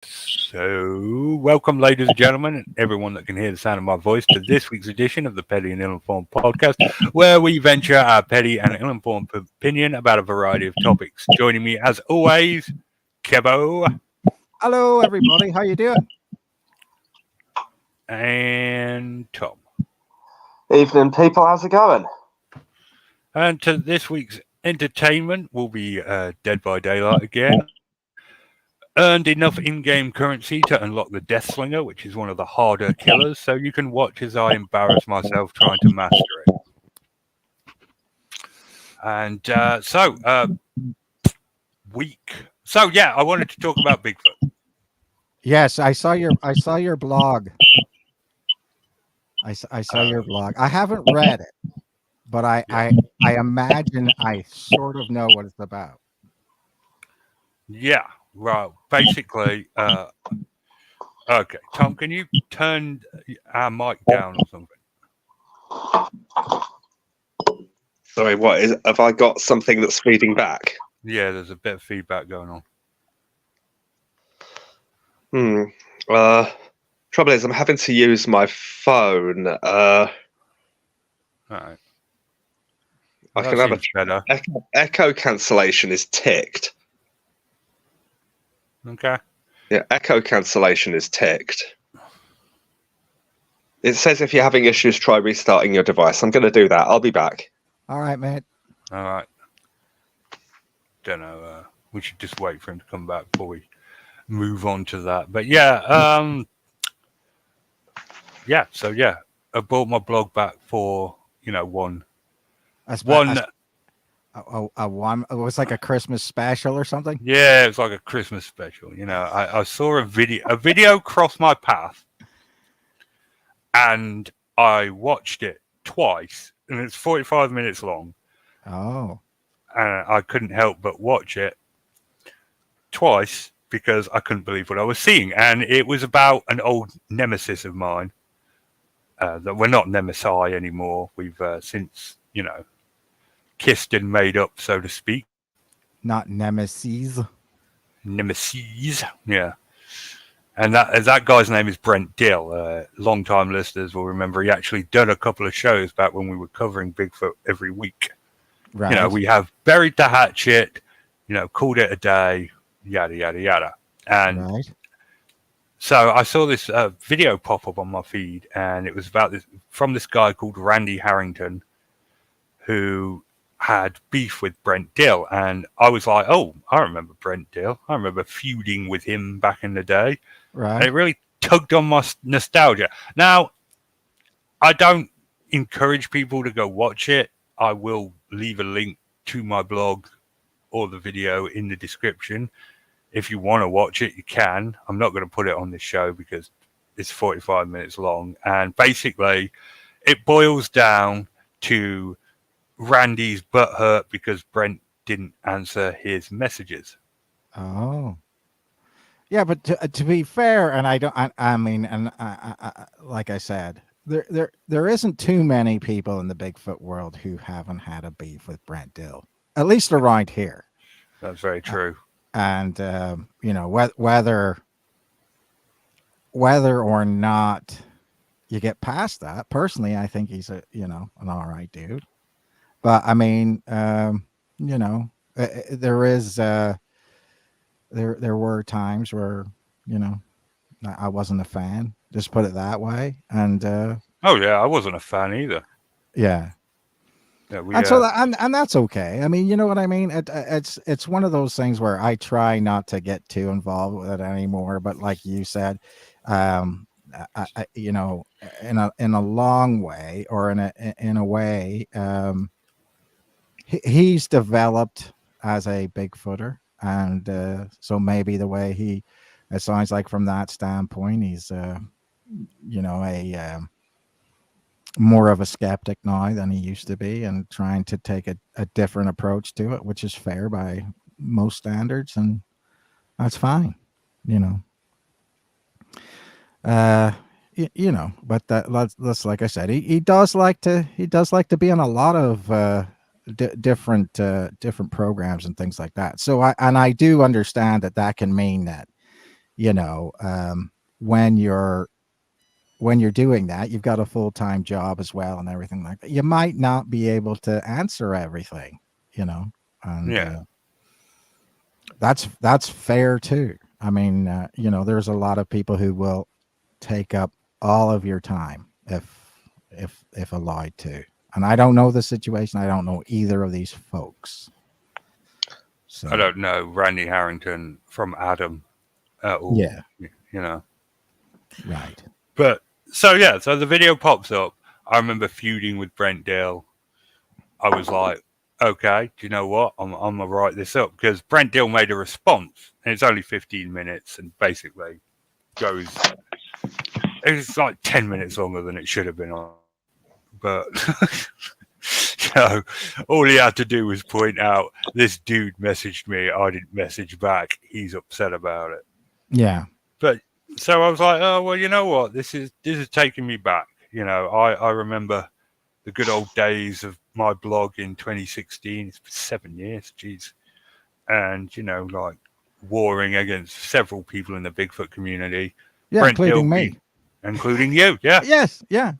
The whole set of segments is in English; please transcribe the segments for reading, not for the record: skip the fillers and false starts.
So, welcome, ladies and gentlemen, and everyone that can hear the sound of my voice, to this week's edition of the Petty and Ill-Informed podcast, where we venture our petty and ill-informed opinion about a variety of topics. Joining me, as always, Kebo Hello, everybody. How you doing? and Tom. Evening, people. How's it going? And to this week's entertainment will be Dead by Daylight again. Earned enough in-game currency to unlock the Death Slinger, which is one of the harder killers, so you can watch as I embarrass myself trying to master it. And I wanted to talk about Bigfoot. Yes, I saw your blog. I saw your blog. I haven't read it, but I imagine I sort of know what it's about. Yeah, right. Basically, okay, Tom, can you turn our mic down or something? Sorry, have I got something that's feeding back? Yeah, there's a bit of feedback going on. Trouble is, I'm having to use my phone. All right. I can have better. Echo cancellation is ticked. Okay. Yeah, echo cancellation is ticked. It says if you're having issues, try restarting your device. I'm going to do that. I'll be back. All right, mate. All right. Don't know. We should just wait for him to come back before we move on to that. But yeah, So I brought my blog back for one. It was like a Christmas special or something. Yeah, it was like a Christmas special. I saw a video cross my path, and I watched it twice, and it's 45 minutes long. Oh, and I couldn't help but watch it twice because I couldn't believe what I was seeing, and it was about an old nemesis of mine. That we're not nemesis anymore. We've since kissed and made up, so to speak. Not nemesis. Nemesis, yeah. And that guy's name is Brent Dill. Long-time listeners will remember he actually done a couple of shows back when we were covering Bigfoot every week. Right. We have buried the hatchet, called it a day, yada, yada, yada. And right. So I saw this video pop up on my feed, and it was about this guy called Randy Harrington, who had beef with Brent Dill. And I was like, oh, I remember Brent Dill. I remember feuding with him back in the day. Right. And it really tugged on my nostalgia. Now, I don't encourage people to go watch it. I will leave a link to my blog or the video in the description. If you want to watch it, you can. I'm not going to put it on this show because it's 45 minutes long. And basically, it boils down to Randy's butthurt because Brent didn't answer his messages. Oh. Yeah, but to be fair, and like I said, there isn't too many people in the Bigfoot world who haven't had a beef with Brent Dill, at least around here. That's very true. And whether or not you get past that, personally, I think he's an all right dude. But I mean, there were times where I wasn't a fan. Just put it that way. And oh yeah, I wasn't a fan either. Yeah. Yeah, and that's okay. I mean, you know what I mean? It's one of those things where I try not to get too involved with it anymore. But like you said, in a long way, or in a way, he's developed as a Bigfooter, and so maybe the way it sounds like from that standpoint, he's more of a skeptic now than he used to be, and trying to take a different approach to it, which is fair by most standards, and that's fine, but that's like I said, he does like to be on a lot of different programs and things like that. So I do understand that can mean that you know, when you're doing that, you've got a full-time job as well and everything like that. You might not be able to answer everything, you know, and Yeah. that's fair too. I mean, you know, there's a lot of people who will take up all of your time if allowed to. And I don't know the situation. I don't know either of these folks. So I don't know Randy Harrington from Adam at all. Yeah. You know. Right. But so the video pops up. I remember feuding with Brent Dill. I was like, okay, do you know what? I'm gonna write this up because Brent Dill made a response, and it's only 15 minutes, and basically goes. It's like 10 minutes longer than it should have been on, but so all he had to do was point out this dude messaged me. I didn't message back. He's upset about it. Yeah. But so I was like, oh well, you know what? This is taking me back. You know, I remember the good old days of my blog in 2016. It's been 7 years, jeez. And you know, like warring against several people in the Bigfoot community. Yeah, Brent including Dill, me. including you. Yeah. Yes. Yeah.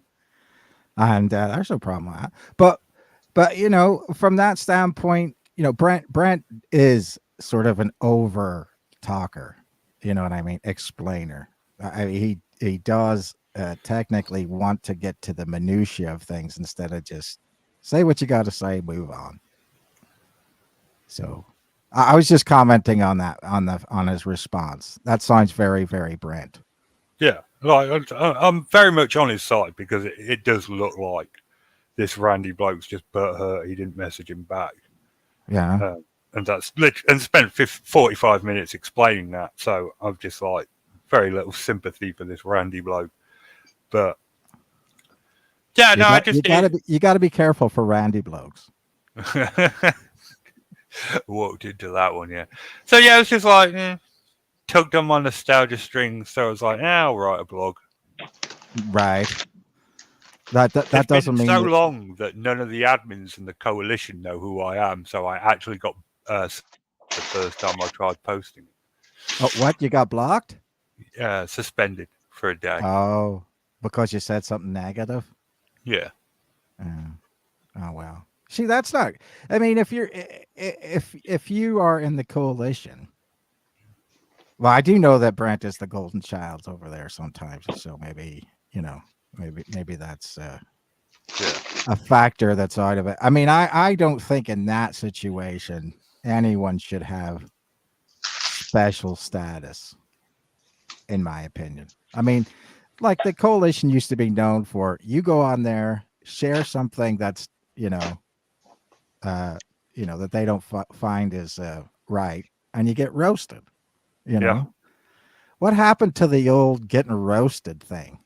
And there's no problem with that. But you know, from that standpoint, you know, Brent is sort of an over talker. You know what I mean? Explainer. He does technically want to get to the minutia of things instead of just say what you got to say, move on. So I was just commenting on that on his response. That sounds very, very Brent. Yeah, like I'm very much on his side because it does look like this Randy bloke's just butthurt. He didn't message him back. Yeah. And that's and spent 45 minutes explaining that. So I've just like very little sympathy for this Randy bloke. But yeah, you got to be careful for Randy blokes. Walked into that one, yeah. So yeah, it was just like tugged on my nostalgia strings. So I was like, I'll write a blog. Right. That doesn't mean so long that none of the admins in the coalition know who I am. So I actually got the first time I tried posting. Oh, what? You got blocked? Suspended for a day. Oh, because you said something negative? Yeah. Oh well. See, that's not. I mean, if you are in the coalition, well, I do know that Brent is the golden child over there sometimes, so maybe you know, maybe that's a factor that's out of it. I mean, I don't think in that situation anyone should have special status, in my opinion. I mean, like the coalition used to be known for, you go on there, share something that's that they don't find is right, and you get roasted. What happened to the old getting roasted thing?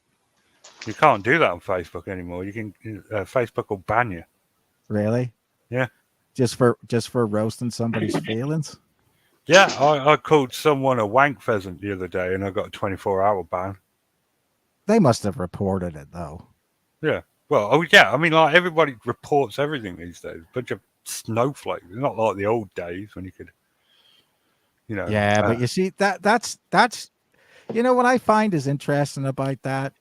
You can't do that on Facebook anymore. You can Facebook will ban you. Really? Yeah. Just for roasting somebody's feelings? Yeah, I called someone a wank pheasant the other day, and I got a 24-hour ban. They must have reported it though. Yeah. Well, yeah. I mean, like everybody reports everything these days. A bunch of snowflakes. It's not like the old days when you could, Yeah, but you see that's what I find is interesting about that.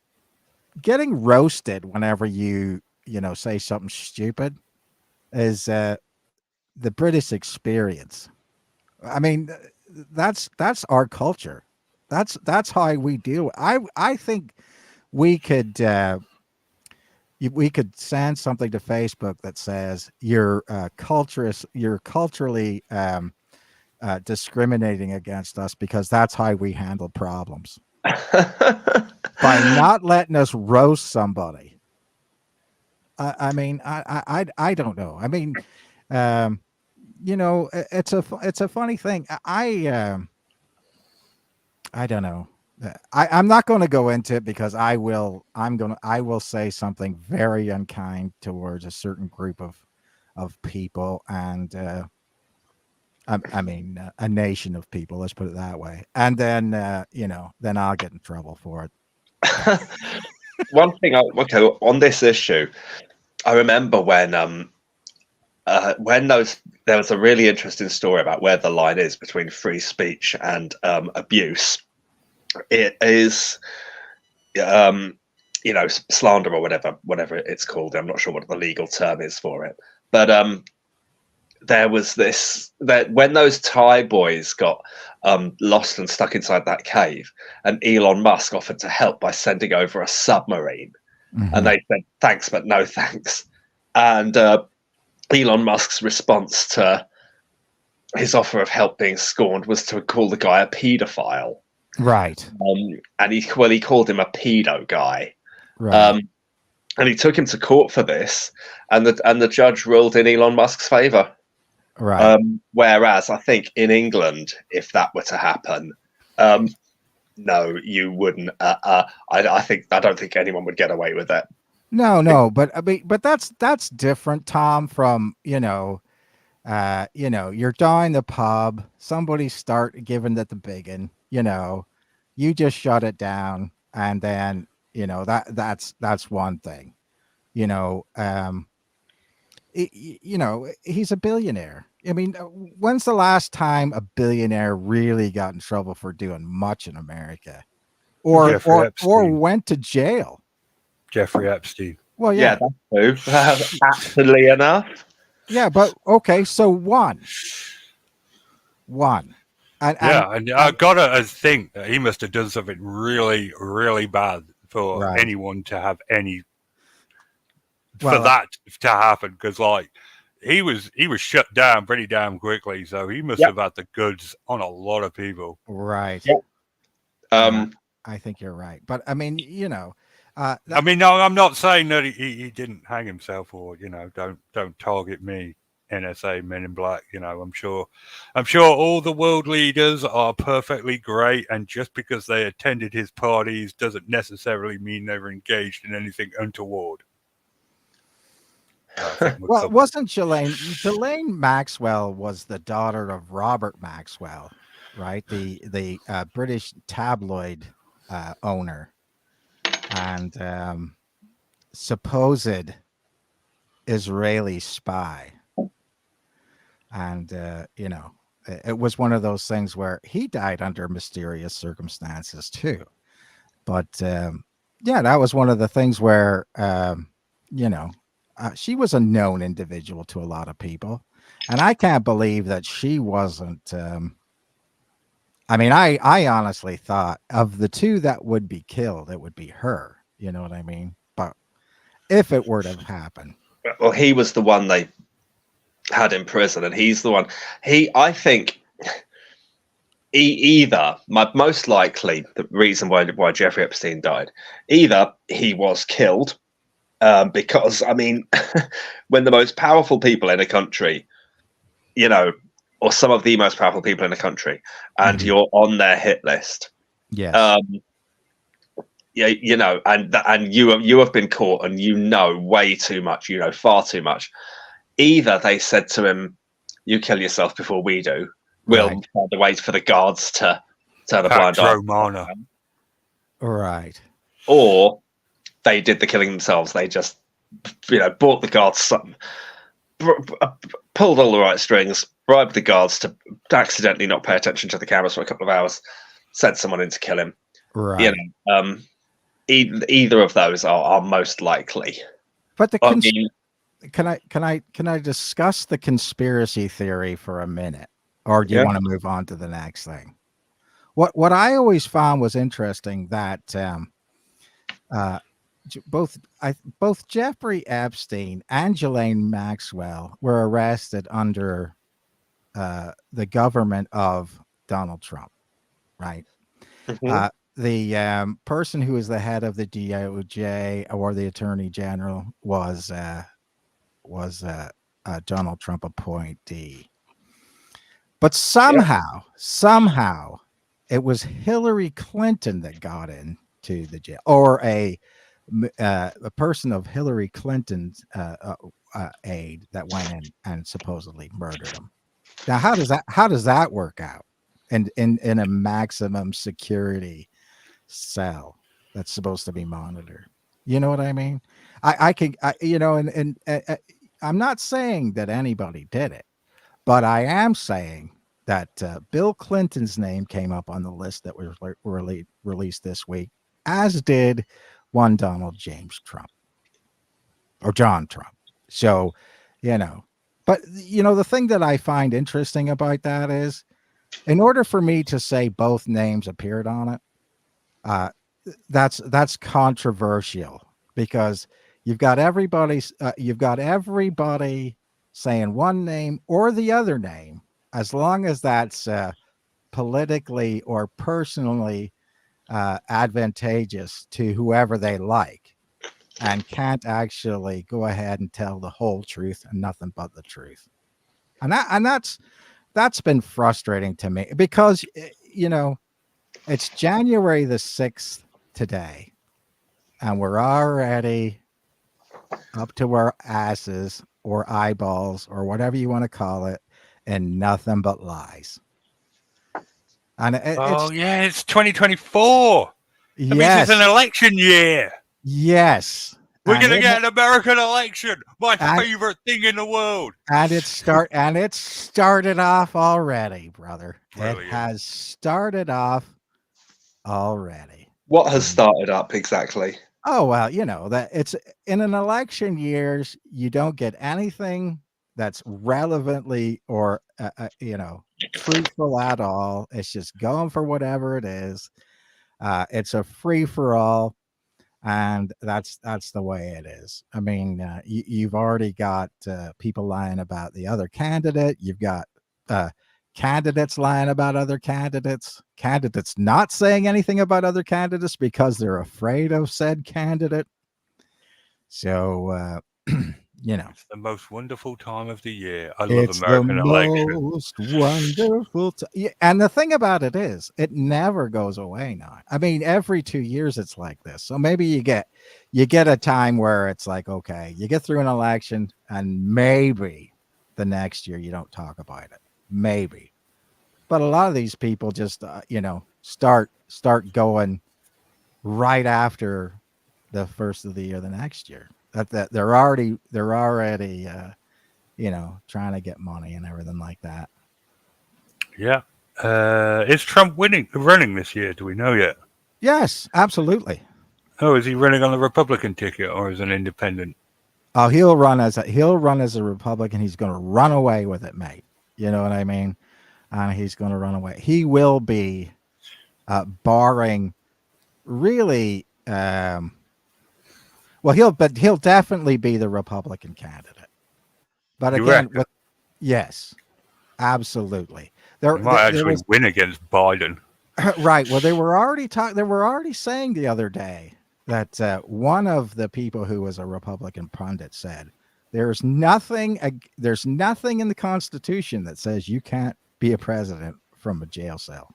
Getting roasted whenever you say something stupid is the British experience. I mean, that's our culture. That's how we deal. I think we could send something to Facebook that says you're culturally discriminating against us because that's how we handle problems. By not letting us roast somebody. I mean, I don't know. I mean, it's a funny thing. I don't know. I'm not going to go into it because I will say something very unkind towards a certain group of people and I mean a nation of people. Let's put it that way. And then then I'll get in trouble for it. One thing, on this issue, I remember when there was a really interesting story about where the line is between free speech and abuse. it is, you know, slander or whatever it's called. I'm not sure what the legal term is for it, but there was this that when those Thai boys got lost and stuck inside that cave, and Elon Musk offered to help by sending over a submarine, and they said thanks, but no thanks. And Elon Musk's response to his offer of help being scorned was to call the guy a paedophile. Right. And he called him a pedo guy. Right. And he took him to court for this, and the judge ruled in Elon Musk's favor. Right. Whereas I think in England, if that were to happen, no, you wouldn't. I don't think anyone would get away with it. No, but I mean, but that's different, Tom, from, you're down the pub, somebody start giving it the biggin, you just shut it down, and then, that's one thing. He's a billionaire. I mean, when's the last time a billionaire really got in trouble for doing much in America, or went to jail? Jeffrey Epstein. Well, yeah, that's true. Aptly enough. Yeah, but okay, so one. And I gotta think that he must have done something really, really bad for anyone to have for that to happen. Because like he was shut down pretty damn quickly, so he must have had the goods on a lot of people. Right. Yep. I think you're right, but I mean, no, I'm not saying that he didn't hang himself, or don't target me, NSA, Men in Black. I'm sure all the world leaders are perfectly great, and just because they attended his parties doesn't necessarily mean they were engaged in anything untoward. Well, wasn't Ghislaine Maxwell was the daughter of Robert Maxwell, right? The British tabloid owner, and supposed Israeli spy. And it was one of those things where he died under mysterious circumstances too. But that was one of the things where she was a known individual to a lot of people, and I can't believe that she wasn't. I honestly thought of the two that would be killed, it would be her. You know what I mean? But if it were to happen, well, he was the one they had in prison, and he's the one. I think most likely the reason why Jeffrey Epstein died, either he was killed. Because I mean, when the most powerful people in a country, or some of the most powerful people in a country, and you're on their hit list, yes, and you have been caught, and way too much, far too much. Either they said to him, "You kill yourself before we do. We'll find a way for the guards to turn a blind eye." Right. Or they did the killing themselves. They just, bought the guards, pulled all the right strings, bribed the guards to accidentally not pay attention to the cameras for a couple of hours, sent someone in to kill him. Right. Either of those are most likely. But can I discuss the conspiracy theory for a minute, or do you want to move on to the next thing? What I always found was interesting that both Jeffrey Epstein and Ghislaine Maxwell were arrested under the government of Donald Trump, right? Mm-hmm. The person who is the head of the DOJ or the Attorney General was a Donald Trump appointee, but somehow it was Hillary Clinton that got into the jail, or a person of Hillary Clinton's aide that went in and supposedly murdered him. Now, how does that work out? And in a maximum security cell that's supposed to be monitored. You know what I mean? I'm not saying that anybody did it, but I am saying that Bill Clinton's name came up on the list that was released this week, as did one Donald James Trump or John Trump. So, but the thing that I find interesting about that is, in order for me to say both names appeared on it, that's controversial, because you've got everybody saying one name or the other name, as long as that's politically or personally advantageous to whoever they like, and can't actually go ahead and tell the whole truth and nothing but the truth. And that's been frustrating to me, because it's January the 6th today, and we're already up to our asses or eyeballs or whatever you want to call it, and nothing but lies. And it's 2024. That means yes, it's an election year. yes, We're going to get an American election, my favorite thing in the world. And it started off already, brother. Brilliant. It has started off already. What has started up exactly? Oh, well, that it's in an election years, you don't get anything that's relevantly or truthful at all. It's just going for whatever it is. It's a free for all, and that's the way it is. I mean, you've already got people lying about the other candidate. You've got candidates lying about other candidates not saying anything about other candidates because they're afraid of said candidate. So it's the most wonderful time of the year. I love American elections. Most wonderful and the thing about it is, it never goes away now. I mean, every 2 years it's like this. So maybe you get a time where it's like, okay, you get through an election and maybe the next year you don't talk about it. Maybe. But a lot of these people just start going right after the first of the year the next year. That they're already trying to get money and everything like that. Yeah. Is Trump running this year? Do we know yet? Yes, absolutely. Oh, is he running on the Republican ticket or as an independent? Oh, he'll run as a Republican. He's going to run away with it, mate. You know what I mean? And he's going to run away. He will be, barring really. Well, he'll definitely be the Republican candidate. But again, yes, absolutely. He might actually win against Biden. Right. Well, they were already saying the other day that one of the people who was a Republican pundit said, there's nothing in the Constitution that says you can't be a president from a jail cell.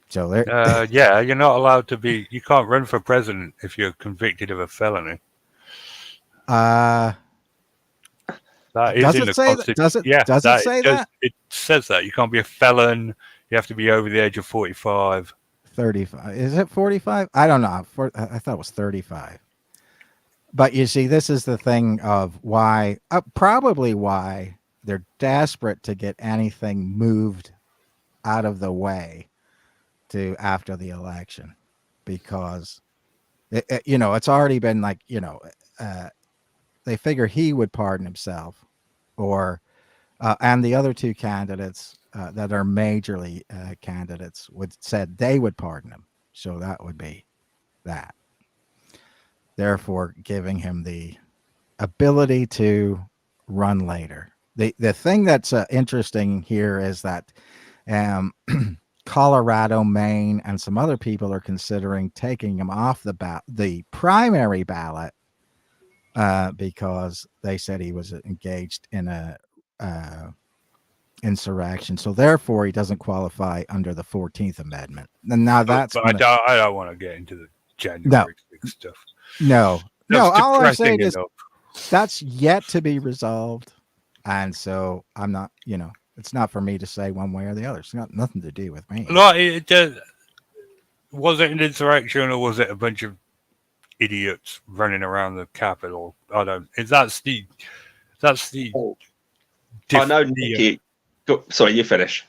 So there, you're not allowed to be. You can't run for president if you're convicted of a felony. That is in the Constitution. Does it say that? It says that you can't be a felon. You have to be over the age of 45. 35. Is it 45? I don't know. I thought it was 35. But you see, this is the thing of why, probably why they're desperate to get anything moved out of the way to after the election, because it's already been like, they figure he would pardon himself, or and the other two candidates that are majorly candidates said they would pardon him. So that would be that. Therefore, giving him the ability to run later. The thing that's interesting here is that Colorado, Maine, and some other people are considering taking him off the primary ballot because they said he was engaged in a insurrection. So therefore, he doesn't qualify under the 14th Amendment. And now that's. But I don't want to get into the January 6th stuff. No. All I'm saying is that's yet to be resolved, and so I'm not. It's not for me to say one way or the other. It's got nothing to do with me. No, was it an insurrection or was it a bunch of idiots running around the Capitol? I don't. That's the. I know, Nicky. Sorry, you finish.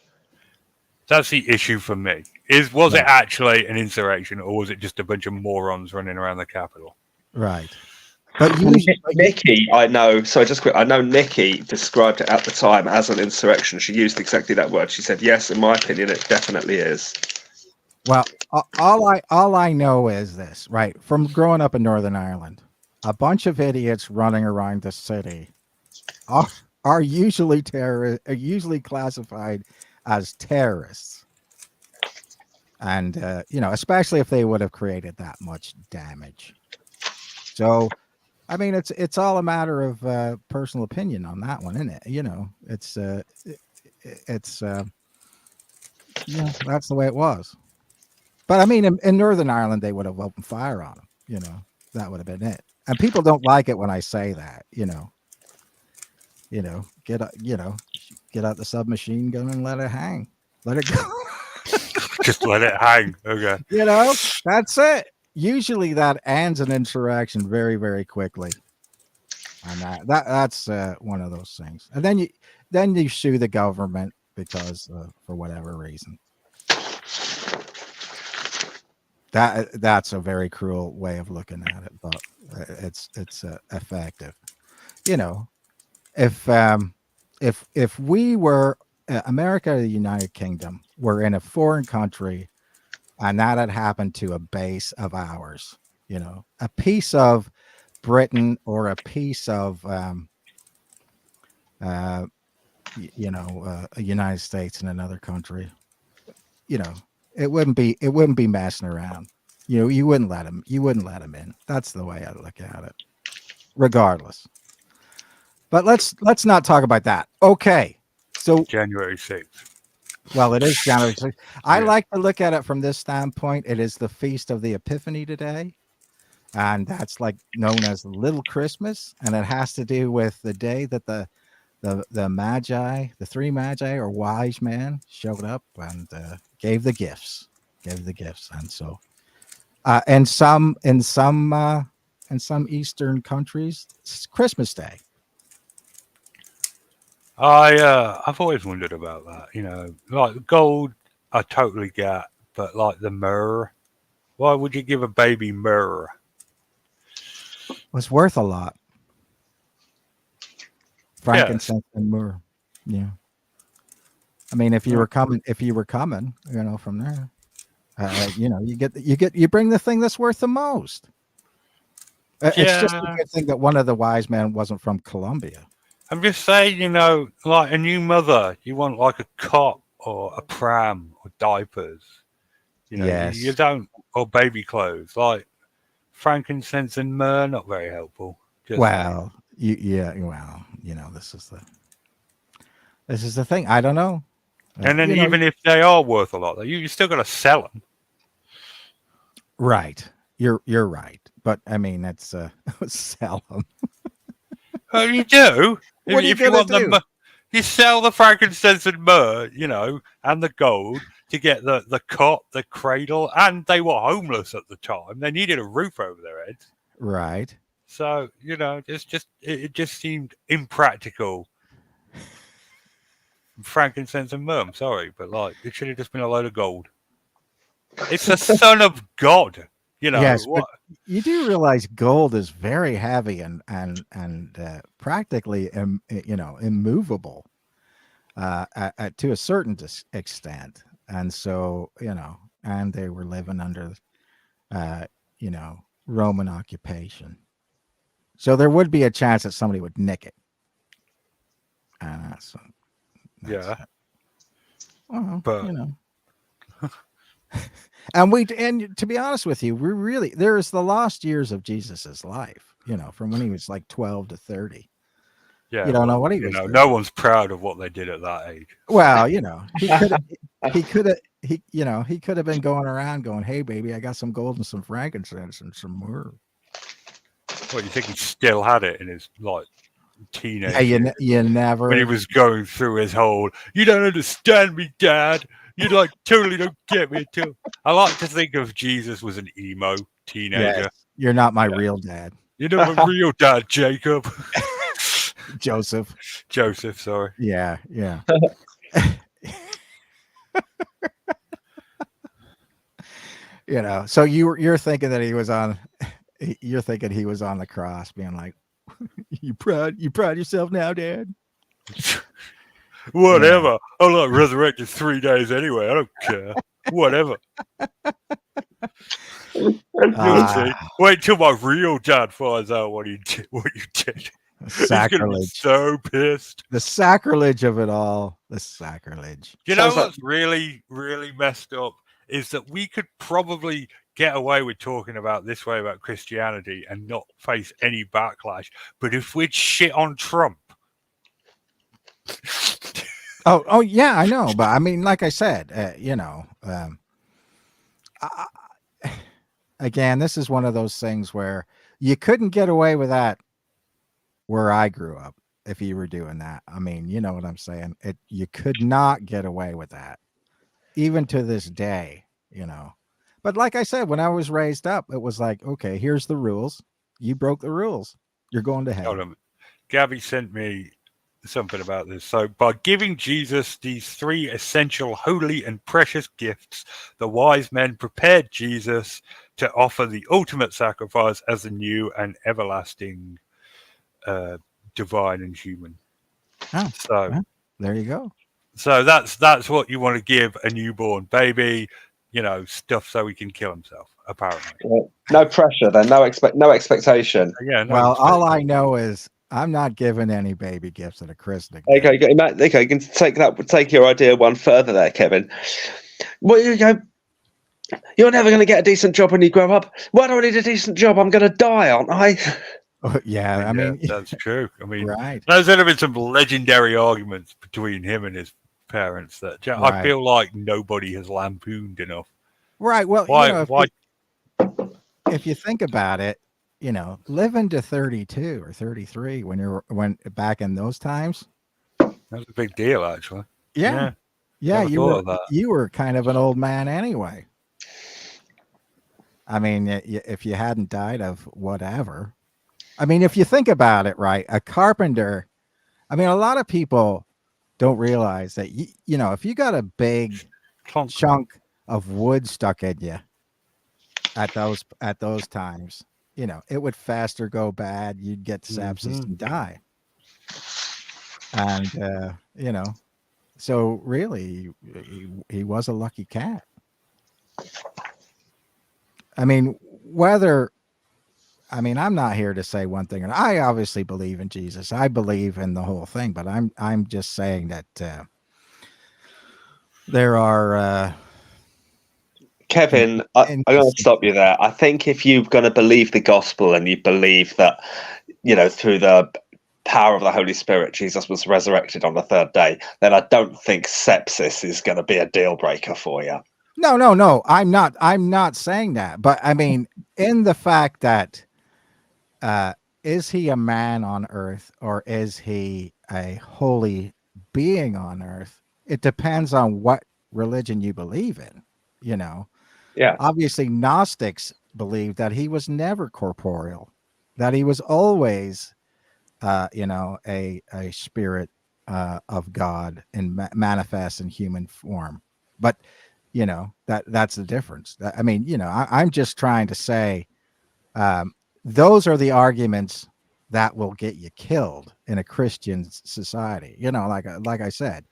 That's the issue for me. Was it Right. actually an insurrection, or was it just a bunch of morons running around the Capitol? Right. But Well, usually, Nikki, I know. So just quick, I know Nikki described it at the time as an insurrection. She used exactly that word. She said, "Yes, in my opinion, it definitely is." well, all I know is this, right? From growing up in Northern Ireland, a bunch of idiots running around the city are, are usually classified as terrorists, and especially if they would have created that much damage. So, I mean, it's all a matter of personal opinion on that one, isn't it? It's that's the way it was. But I mean, in Northern Ireland, they would have opened fire on them. That would have been it. And people don't like it when I say that. Get out the submachine gun and let it hang. Let it go. Just let it hang. Okay. That's it. Usually that ends an insurrection very, very quickly. And that's one of those things. And then you sue the government because for whatever reason. That's a very cruel way of looking at it, but it's effective. If we were America or the United Kingdom were in a foreign country and that had happened to a base of ours, a piece of Britain or a piece of a United States in another country, it wouldn't be messing around. You wouldn't let him in. That's the way I look at it, regardless. But let's not talk about that. Okay. So January 6th. well, it is January 6th. I Yeah. like to look at it from this standpoint. It is the Feast of the Epiphany today. And that's like known as Little Christmas. And it has to do with the day that the Magi, the three Magi or wise men showed up and gave the gifts. And so in some Eastern countries, it's Christmas Day. I've always wondered about that. Like gold, I totally get, but like the myrrh, why would you give a baby myrrh? Was worth a lot. Yes. Frankincense and myrrh. Yeah. I mean, if you were coming, from there, you bring the thing that's worth the most. It's just a Yeah. good thing that one of the wise men wasn't from Colombia. I'm just saying, like a new mother, you want like a cot or a pram or diapers. Yes. You don't, or baby clothes. Like frankincense and myrrh, not very helpful. Just saying. This is the thing. I don't know. And then even if they are worth a lot, you still got to sell them. Right. You're right. But I mean, that's sell them. Oh, you do. What are you if you gonna want do? you sell the frankincense and myrrh, and the gold to get the cot, the cradle, and they were homeless at the time. They needed a roof over their heads. Right. So it just seemed impractical. Frankincense and myrrh. I'm sorry, but like it should have just been a load of gold. It's the son of God. Yes, What? but you do realize gold is very heavy and practically immovable to a certain extent, and so and they were living under Roman occupation, so there would be a chance that somebody would nick it. That's Yeah, it. Well, but and to be honest with you, there is the lost years of Jesus's life, from when he was like 12 to 30. yeah, You don't know what he was doing. No one's proud of what they did at that age. Well, he could have been going around going, "Hey, baby, I got some gold and some frankincense and some myrrh." Well, you think he still had it in his like teenage Yeah, years you never. when he was going through his whole "you don't understand me, Dad. You like totally don't get me." Too. I like to think of Jesus was an emo teenager. Yes, you're not my real dad, You're not my real dad, Jacob. Joseph. Joseph, sorry. Yeah. You know, so you're thinking that he was on. You're thinking he was on the cross, being like, "You proud yourself now, Dad?" Whatever. I'm not resurrected 3 days anyway. I don't care. Whatever. You'll see. Wait till my real dad finds out what you did. He's gonna be Sacrilege. so pissed. The sacrilege of it all. The sacrilege. You know Sounds like- what's really, really messed up is that we could probably get away with talking about this way about Christianity and not face any backlash. But if we'd shit on Trump, Oh yeah, I know, but I mean, like I said, again, this is one of those things where you couldn't get away with that where I grew up if you were doing that. I mean, you know what I'm saying? You could not get away with that, even to this day, you know. But like I said, when I was raised up, it was like, okay, here's the rules. You broke the rules. You're going to hell. hold on. Gabby sent me something about this. So, by giving Jesus these 3 essential, holy, and precious gifts, the wise men prepared Jesus to offer the ultimate sacrifice as a new and everlasting divine and human. Oh, So, yeah. There you go. so that's what you want to give a newborn baby, you know, stuff so he can kill himself, apparently. No pressure then. No expectation. Yeah. No, Well, all I know is I'm not giving any baby gifts at a christening. Okay, you can take your idea one further there, Kevin. Well, you go. You're never going to get a decent job when you grow up. Why do I need a decent job? I'm going to die, aren't I? Yeah, I mean, that's true. I mean, right. there's been some legendary arguments between him and his parents that I Right. feel like nobody has lampooned enough. Right. Well, Why? you know, Why? if you think about it, you know, living to 32 or 33 when back in those times, That was a big deal, actually. yeah, Never you thought were of that. you were kind of an old man anyway. I mean, if you hadn't died of whatever, I mean, if you think about it, right, a carpenter. I mean, a lot of people don't realize that you know, if you got a big Clonk. chunk of wood stuck in you at those times, you know, it would faster go bad. You'd get sepsis and die. And you know, so really, he was a lucky cat. I mean, I'm not here to say one thing, and I obviously believe in Jesus. I believe in the whole thing, but I'm just saying that there are. Kevin, I'm going to stop you there. I think if you're going to believe the gospel and you believe that, you know, through the power of the Holy Spirit, Jesus was resurrected on the 3rd day, then I don't think sepsis is going to be a deal breaker for you. No. I'm not saying that. But I mean, in the fact that is he a man on earth or is he a holy being on earth? It depends on what religion you believe in, you know. Yeah. Obviously, Gnostics believed that he was never corporeal, that he was always, you know, a spirit of God and manifest in human form. But, you know, that's the difference. I mean, you know, I'm just trying to say those are the arguments that will get you killed in a Christian society. You know, like I said,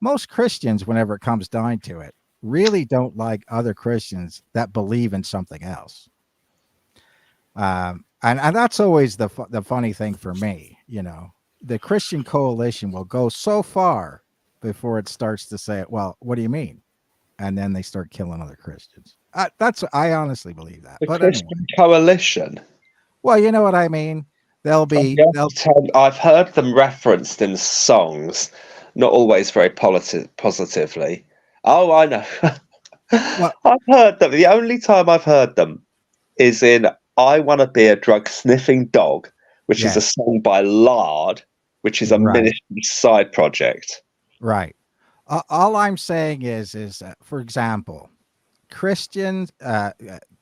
most Christians, whenever it comes down to it, really don't like other Christians that believe in something else. And that's always the funny thing for me. You know, the Christian coalition will go so far before it starts to say, well, what do you mean? And then they start killing other Christians. I honestly believe that. The But Christian anyway. coalition. Well, you know what I mean? I've heard them referenced in songs, not always very positively. Oh, I know. I've heard them. The only time I've heard them is in I Want to Be a Drug Sniffing Dog, which is a song by Lard, which is a ministry side project. Right. All I'm saying is for example, Christians,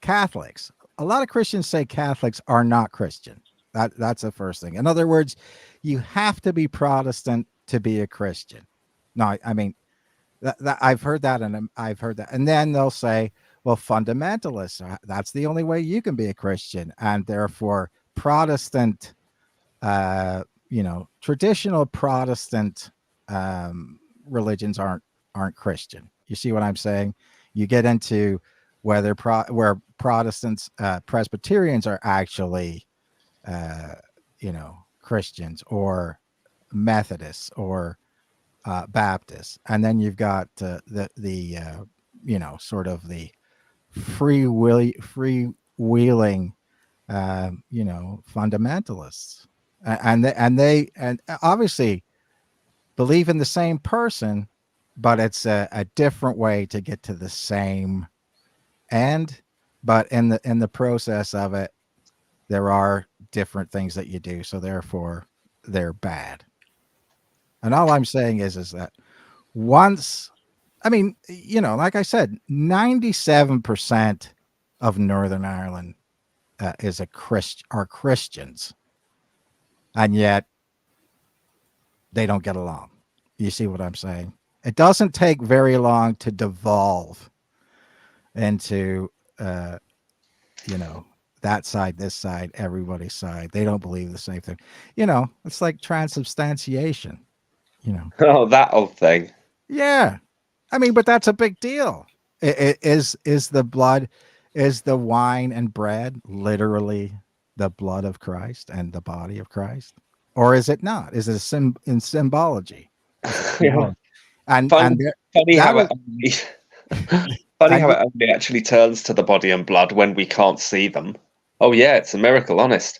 Catholics, a lot of Christians say Catholics are not Christian. That's the first thing. In other words, you have to be Protestant to be a Christian. No, I mean, that I've heard that, and I've heard that. And then they'll say, Well, fundamentalists, that's the only way you can be a Christian. And therefore, Protestant, traditional Protestant religions aren't Christian. You see what I'm saying? You get into where Protestants, Presbyterians are actually, Christians, or Methodists, or Baptists, and then you've got the sort of the freewheeling, fundamentalists, and obviously believe in the same person, but it's a different way to get to the same end. But in the process of it, there are different things that you do, so therefore they're bad. And all I'm saying is that once, I mean, like I said, 97% of Northern Ireland are Christians, and yet they don't get along. You see what I'm saying? It doesn't take very long to devolve into, that side, this side, everybody's side. They don't believe the same thing. It's like transubstantiation. Oh, that old thing. Yeah, I mean, but that's a big deal. Is the blood, is the wine and bread literally the blood of Christ and the body of Christ, or is it not? Is it in symbology? Yeah. And Funny how that it funny how it only actually turns to the body and blood when we can't see them. Oh yeah, it's a miracle. Honest.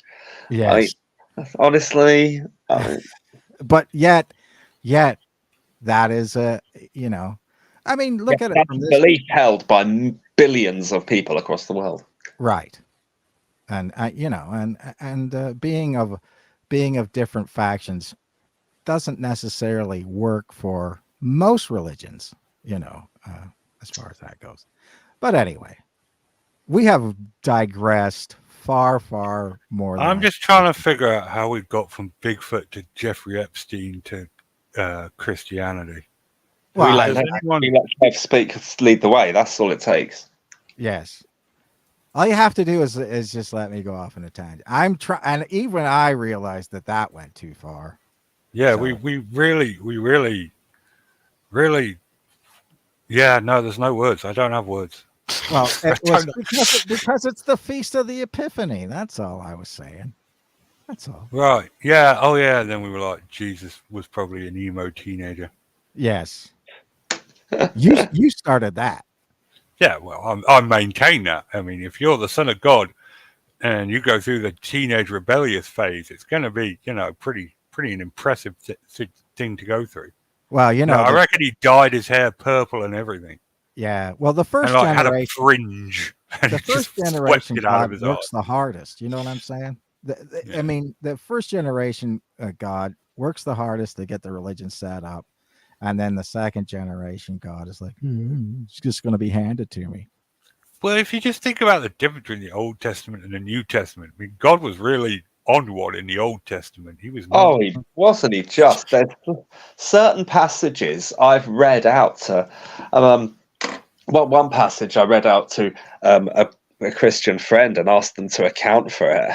yes, Honestly. but yet that is I mean, look at it That's from a this. belief held by billions of people across the world. Right. And being of different factions doesn't necessarily work for most religions, as far as that goes. But anyway, we have digressed far more than I'm just trying to figure out how we got from Bigfoot to Jeffrey Epstein to Christianity. Well, we let Jeff speak, lead the way. That's all it takes. Yes. All you have to do is just let me go off in a tangent. I'm trying, and even I realized that went too far. Yeah, So. we really, yeah, no, there's no words. I don't have words. Well, it was because it's the Feast of the Epiphany. That's all I was saying. That's all. Right. Yeah. Oh, yeah. Then we were like, Jesus was probably an emo teenager. Yes. You started that. Yeah. Well, I maintain that. I mean, if you're the son of God and you go through the teenage rebellious phase, it's going to be, pretty an impressive thing to go through. Well, I reckon he dyed his hair purple and everything. Yeah. Well, the first and generation had a fringe. And the first generation God works the hardest. You know what I'm saying? I mean, the first generation God works the hardest to get the religion set up, and then the second generation God is like, it's just going to be handed to me. Well, if you just think about the difference between the Old Testament and the New Testament, I mean, God was really on one in the Old Testament. He was. Oh, he wasn't. He just there's certain passages I've read out to. One passage I read out to a Christian friend and asked them to account for it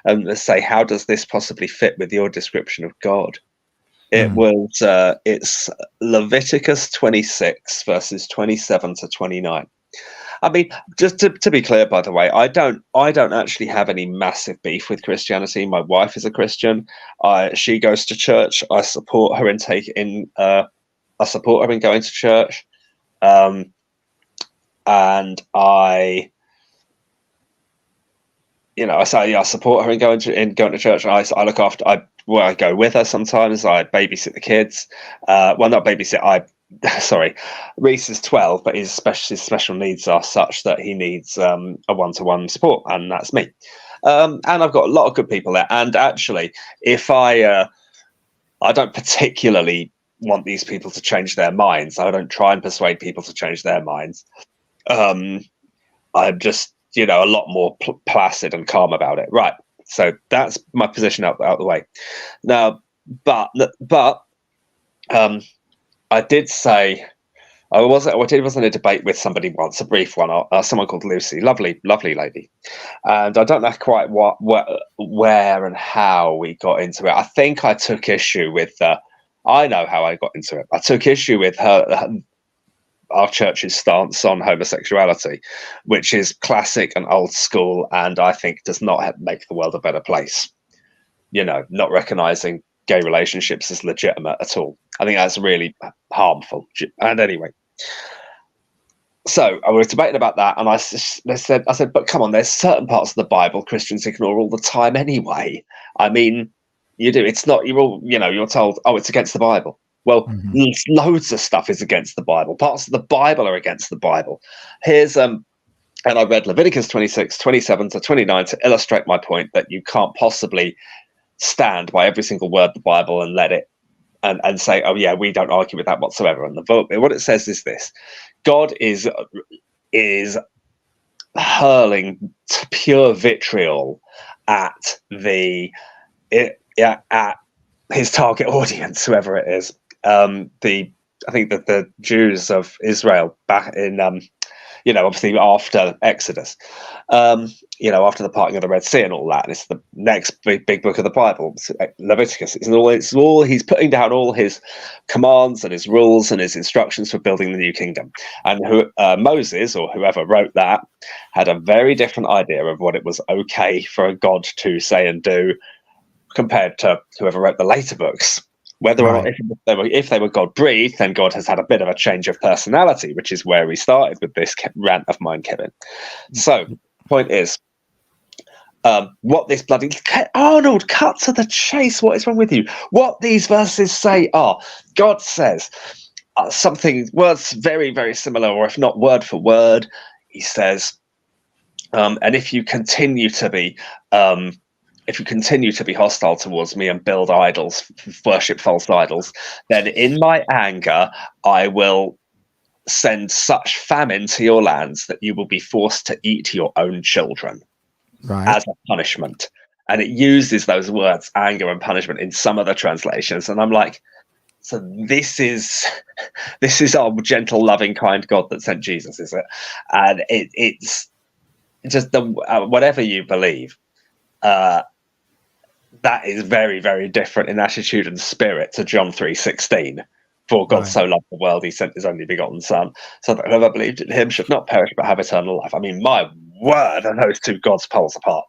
and say, how does this possibly fit with your description of God? It was it's Leviticus 26 verses 27 to 29. I mean, just to be clear, by the way, I don't actually have any massive beef with Christianity. My wife is a Christian. She goes to church. I support her in going to church. And I support her in going to church. And I look after. I go with her sometimes. I babysit the kids. Well, not babysit. Sorry, Reese is 12, but his special needs are such that he needs a one-to-one support, and that's me. And I've got a lot of good people there. And actually, if I don't particularly want these people to change their minds. I don't try and persuade people to change their minds. I'm just, a lot more placid and calm about it. Right. So that's my position out the way. Now, but I did say I was in a debate with somebody once, a brief one, someone called Lucy, lovely lady, and I don't know quite where and how we got into it. I think I took issue with. I know how I got into it. I took issue with our church's stance on homosexuality, which is classic and old school, and I think does not make the world a better place. Not recognizing gay relationships as legitimate at all. I think that's really harmful. And anyway, so I was debating about that, and I said, but come on, there's certain parts of the Bible Christians ignore all the time anyway. I mean, you do. It's not. You're told, oh, it's against the Bible. Well, loads of stuff is against the Bible. Parts of the Bible are against the Bible. Here's and I read Leviticus 26, 27 to 29 to illustrate my point that you can't possibly stand by every single word of the Bible and let it and say, oh yeah, we don't argue with that whatsoever. And what it says is this: God is hurling pure vitriol at at his target audience, whoever it is. I think that the Jews of Israel back in obviously after Exodus, after the parting of the Red Sea and all that. And it's the next big book of the Bible, Leviticus. It's all he's putting down all his commands and his rules and his instructions for building the new kingdom. And Moses, or whoever wrote that, had a very different idea of what it was okay for a God to say and do compared to whoever wrote the later books. Whether or not if they were God breathed, then God has had a bit of a change of personality, which is where we started with this rant of mine, Kevin. So, point is, what this bloody Arnold, cut to the chase. What is wrong with you? What these verses say are: God says words very, very similar, or if not word for word. He says, and if you continue to be hostile towards me and build idols, worship false idols, then in my anger, I will send such famine to your lands that you will be forced to eat your own children as a punishment. And it uses those words, anger and punishment, in some of the translations. And I'm like, so this is our gentle, loving, kind God that sent Jesus, is it? And it's just whatever you believe. That is very, very different in attitude and spirit to John 3:16. For God so loved the world, he sent his only begotten Son, so that whoever believed in him should not perish but have eternal life. I mean, my word, are those two gods poles apart.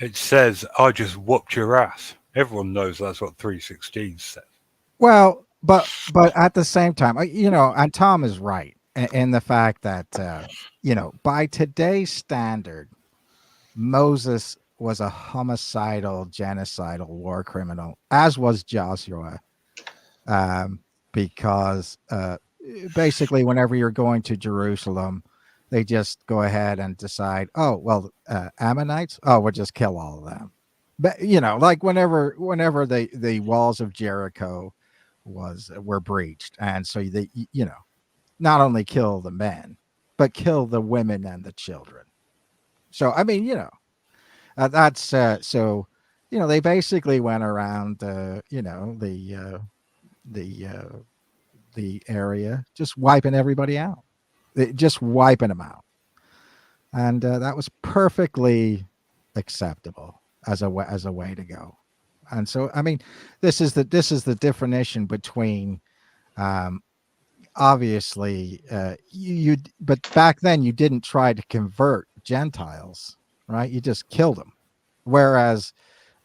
It says, I just whooped your ass. Everyone knows that's what 3:16 says. Well, but at the same time, and Tom is right in the fact that, by today's standard, Moses was a homicidal, genocidal war criminal, as was Joshua, because basically whenever you're going to Jerusalem, they just go ahead and decide, Ammonites, we'll just kill all of them. But, like whenever the walls of Jericho were breached, and so they, not only kill the men, but kill the women and the children. So, I mean, that's so, they basically went around, the area, just wiping everybody out, just wiping them out. And that was perfectly acceptable as a way to go. And so, I mean, this is the definition between, obviously, but back then you didn't try to convert Gentiles, right? You just killed them. Whereas,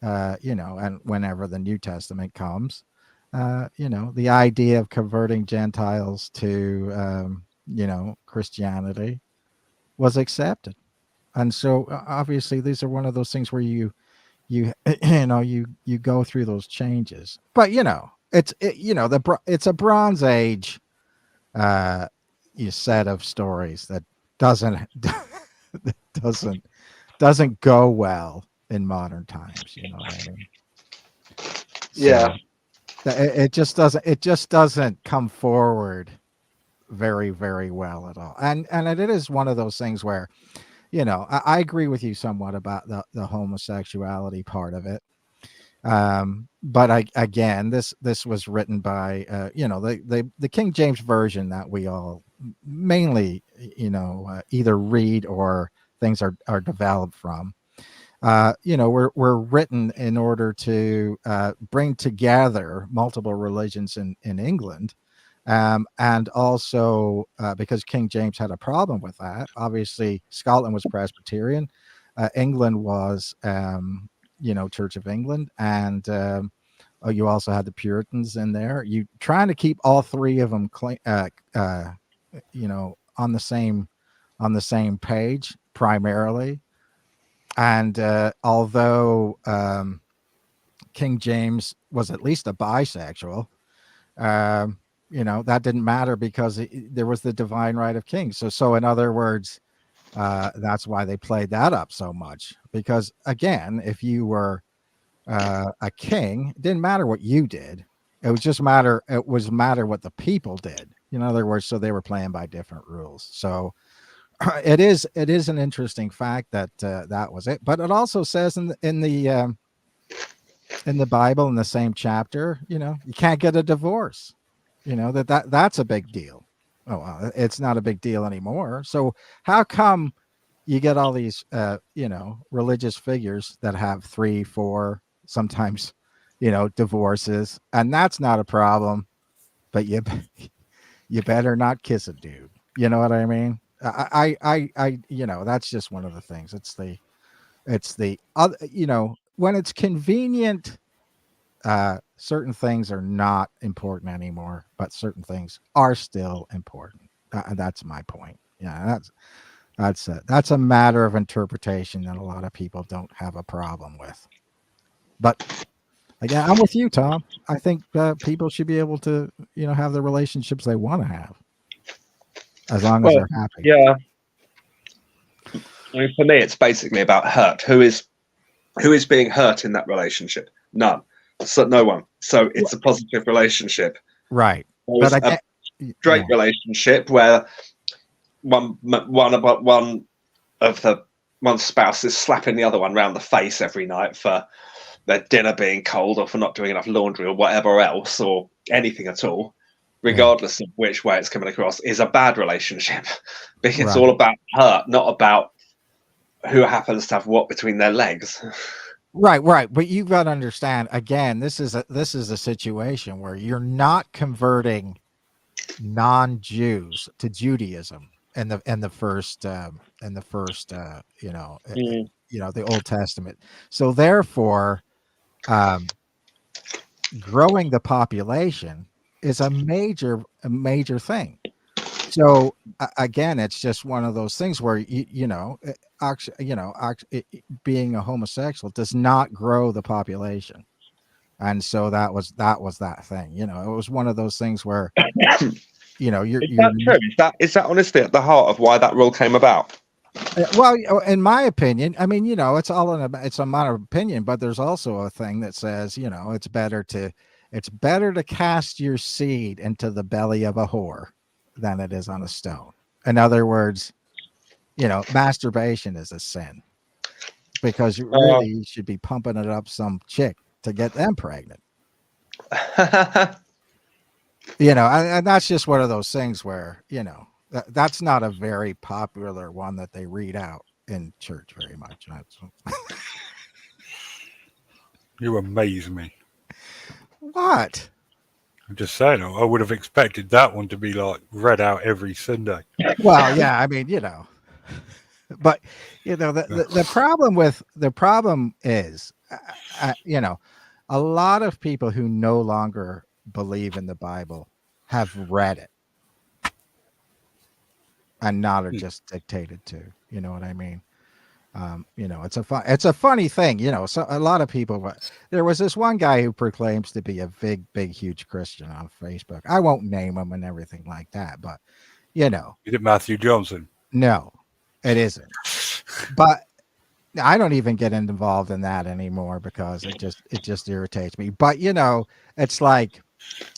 and whenever the New Testament comes, the idea of converting Gentiles to, Christianity was accepted. And so obviously these are one of those things where you go through those changes, but it's a Bronze Age set of stories that doesn't go well in modern times. You know what I mean? Yeah. So it just doesn't come forward very, very well at all. And it is one of those things where, I agree with you somewhat about the homosexuality part of it. But again, this was written by the King James version that we all mainly either read or things are developed from. Were written in order to bring together multiple religions in England. And also because King James had a problem with that. Obviously, Scotland was Presbyterian, England was, Church of England, and you also had the Puritans in there. You trying to keep all three of them on the same page primarily. And although King James was at least a bisexual, that didn't matter because there was the divine right of kings. So in other words, that's why they played that up so much. Because again, if you were a king, it didn't matter what you did. It was matter what the people did. In other words, so they were playing by different rules. So it is an interesting fact that that was it. But it also says in the Bible, in the same chapter, you can't get a divorce. That's a big deal. Oh, well, it's not a big deal anymore. So how come you get all these religious figures that have 3, 4, sometimes divorces, and that's not a problem, but you better not kiss a dude. You know what I mean? I that's just one of the things. It's the other, when it's convenient, certain things are not important anymore, but certain things are still important. That's my point. Yeah, that's a matter of interpretation that a lot of people don't have a problem with. But again, I'm with you, Tom. I think people should be able to, have the relationships they want to have, as long as they're happy. Yeah. I mean, for me, it's basically about hurt. Who is being hurt in that relationship? None. So no one. So it's a positive relationship. Right. But a straight relationship where one spouse is slapping the other one around the face every night for their dinner being cold or for not doing enough laundry or whatever else, or anything at all, regardless of which way it's coming across, is a bad relationship. Because it's all about hurt, not about who happens to have what between their legs. Right. But you've got to understand, again, this is a situation where you're not converting non-Jews to Judaism in the first the Old Testament. So therefore, growing the population is a major thing. So again, it's just one of those things where being a homosexual does not grow the population, and so that was that thing. It was one of those things where you're true? Is that honestly at the heart of why that rule came about? Well, in my opinion, I mean, it's a matter of opinion, but there's also a thing that says, it's better to cast your seed into the belly of a whore than it is on a stone. In other words, masturbation is a sin because you should be pumping it up some chick to get them pregnant. And that's just one of those things where, that's not a very popular one that they read out in church very much. You amaze me. What? I'm just saying, I would have expected that one to be like read out every Sunday. Well, yeah, I mean, but the problem is, a lot of people who no longer believe in the Bible have read it and not are just dictated to. You know what I mean? It's a funny thing. So a lot of people. There was this one guy who proclaims to be a big, huge Christian on Facebook. I won't name him and everything like that, but Is it Matthew Johnson? No, it isn't. But I don't even get involved in that anymore because it just irritates me. But it's like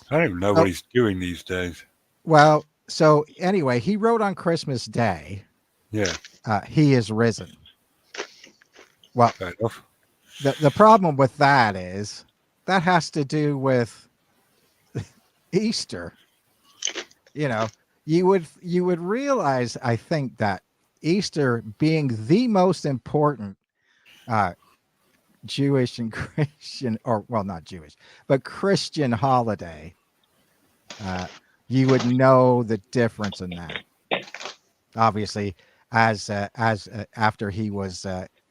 I don't even know what he's doing these days. Well, so anyway, he wrote on Christmas Day. Yeah. He is risen. Well, fair enough. the problem with that is that has to do with Easter. You know, you would realize, I think, that Easter being the most important Jewish and Christian, or well, not Jewish, but Christian holiday, you would know the difference in that. Obviously, as after he was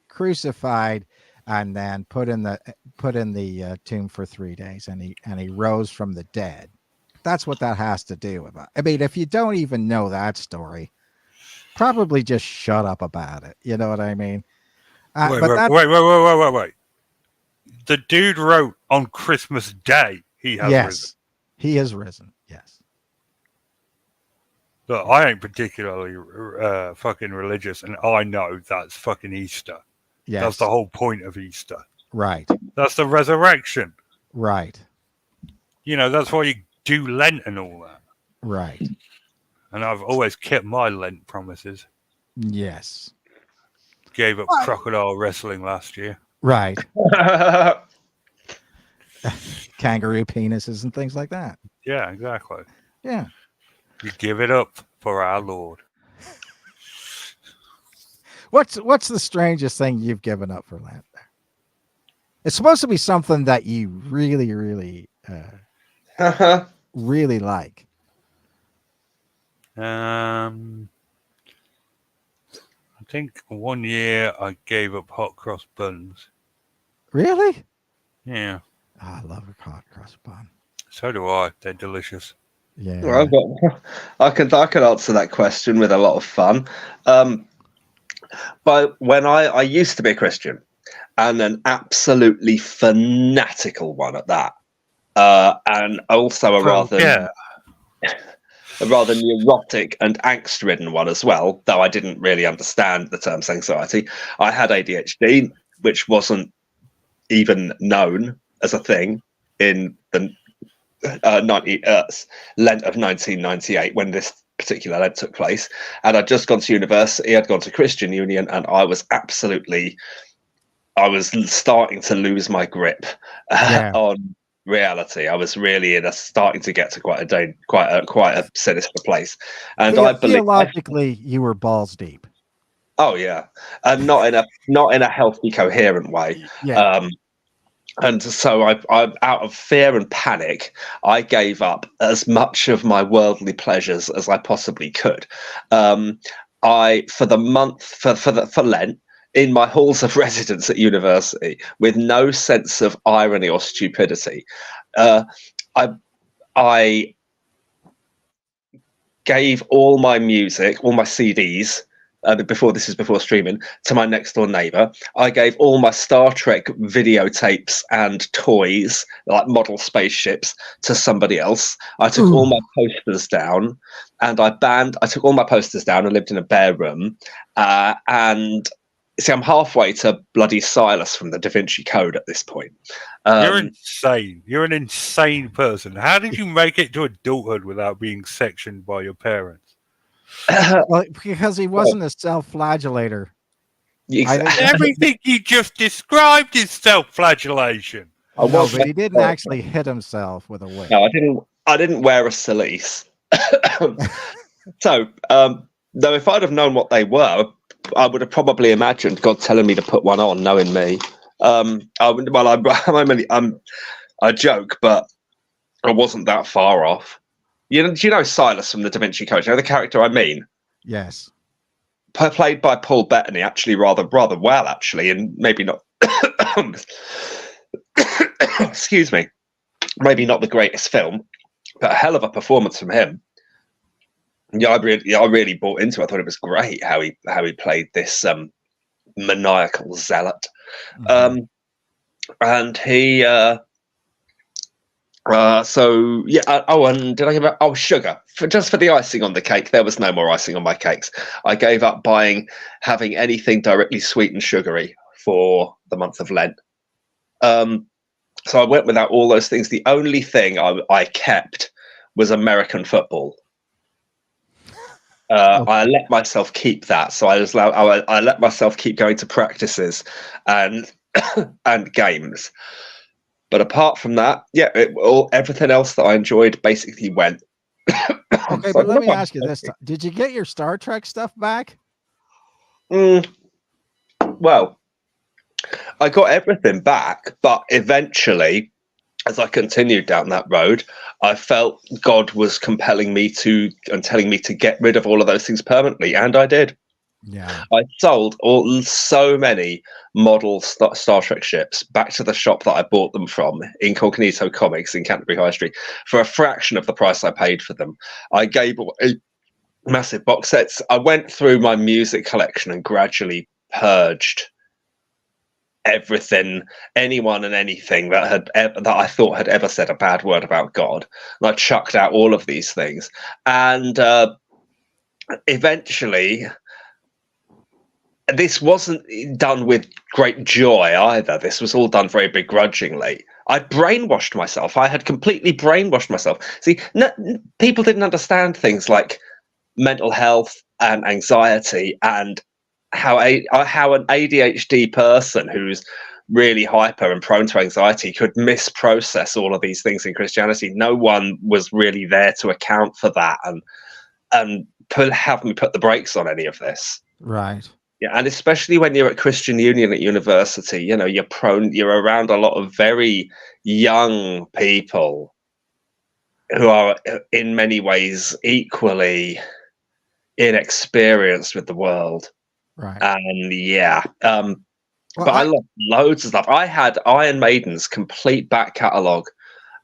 crucified and then put in the tomb for 3 days, and he rose from the dead. That's what that has to do with it. I mean, if you don't even know that story, probably just shut up about it. You know what I mean? Wait. The dude wrote on Christmas Day he has risen. He has risen. Yes. Look, I ain't particularly fucking religious, and I know that's fucking Easter. Yes. That's the whole point of Easter. Right. That's the resurrection. Right. You know, that's why you do Lent and all that. Right. And I've always kept my Lent promises. Yes. Gave up crocodile wrestling last year. Right. Kangaroo penises and things like that. Yeah, exactly. Yeah. You give it up for our Lord. What's the strangest thing you've given up for Lent? It's supposed to be something that you really, really, really like. I think 1 year I gave up hot cross buns. Really? Yeah. Oh, I love a hot cross bun. So do I. They're delicious. Yeah. Well, I can answer that question with a lot of fun. But when I used to be a Christian, and an absolutely fanatical one at that, and also a rather neurotic and angst-ridden one as well, though I didn't really understand the terms anxiety. I had ADHD, which wasn't even known as a thing in the Lent of 1998 when this particular Lent took place. And I'd just gone to university, I'd gone to Christian Union, and I was starting to lose my grip on reality. I was really starting to get to quite a sinister place. And I believe theologically you were balls deep. Oh yeah, and not in a healthy, coherent way. Yeah. And so I out of fear and panic, I gave up as much of my worldly pleasures as I possibly could. For Lent, in my halls of residence at university, with no sense of irony or stupidity, I gave all my music, all my CDs, before streaming, to my next door neighbor. I gave all my Star Trek videotapes and toys, like model spaceships, to somebody else. I took all my posters down, and I took all my posters down and lived in a bare room. And see, I'm halfway to bloody Silas from the Da Vinci Code at this point. You're insane. You're an insane person. How did you make it to adulthood without being sectioned by your parents? Well, because he wasn't a self-flagellator. Exactly. Everything you just described is self-flagellation. No, but he didn't actually hit himself with a whip. No, I didn't wear a cilice. So, though, if I'd have known what they were, I would have probably imagined God telling me to put one on, knowing me. I joke, but I wasn't that far off. Do you know Silas from the Da Vinci Code? You know the character I mean? Yes. Played by Paul Bettany, actually rather well, actually, and maybe not. Excuse me. Maybe not the greatest film, but a hell of a performance from him. Yeah, I really bought into it. I thought it was great how he played this maniacal zealot, and he. So yeah. And did I give up? Oh, sugar. Just for the icing on the cake. There was no more icing on my cakes. I gave up having anything directly sweet and sugary for the month of Lent. So I went without all those things. The only thing I kept was American football. I let myself keep that. So I let myself keep going to practices, and and games. But apart from that, yeah, everything else that I enjoyed basically went. Okay, So I but don't let know me if I'm ask you this: did you get your Star Trek stuff back? Well, I got everything back, but eventually, as I continued down that road, I felt God was compelling me to and telling me to get rid of all of those things permanently, and I did. Yeah. I sold so many model Star Trek ships back to the shop that I bought them from, Incognito Comics in Canterbury High Street, for a fraction of the price I paid for them. I gave away massive box sets. I went through my music collection and gradually purged everything, anyone and anything that I thought had ever said a bad word about God. And I chucked out all of these things, and eventually, this wasn't done with great joy either. This was all done very begrudgingly. I brainwashed myself. I had completely brainwashed myself. See, people didn't understand things like mental health and anxiety, and how an ADHD person who's really hyper and prone to anxiety could misprocess all of these things in Christianity. No one was really there to account for that and have me put the brakes on any of this. Right. Yeah, and especially when you're at Christian Union at university, you're around a lot of very young people who are in many ways equally inexperienced with the world. Right. And yeah, Well, but I love loads of stuff. I had Iron Maiden's complete back catalogue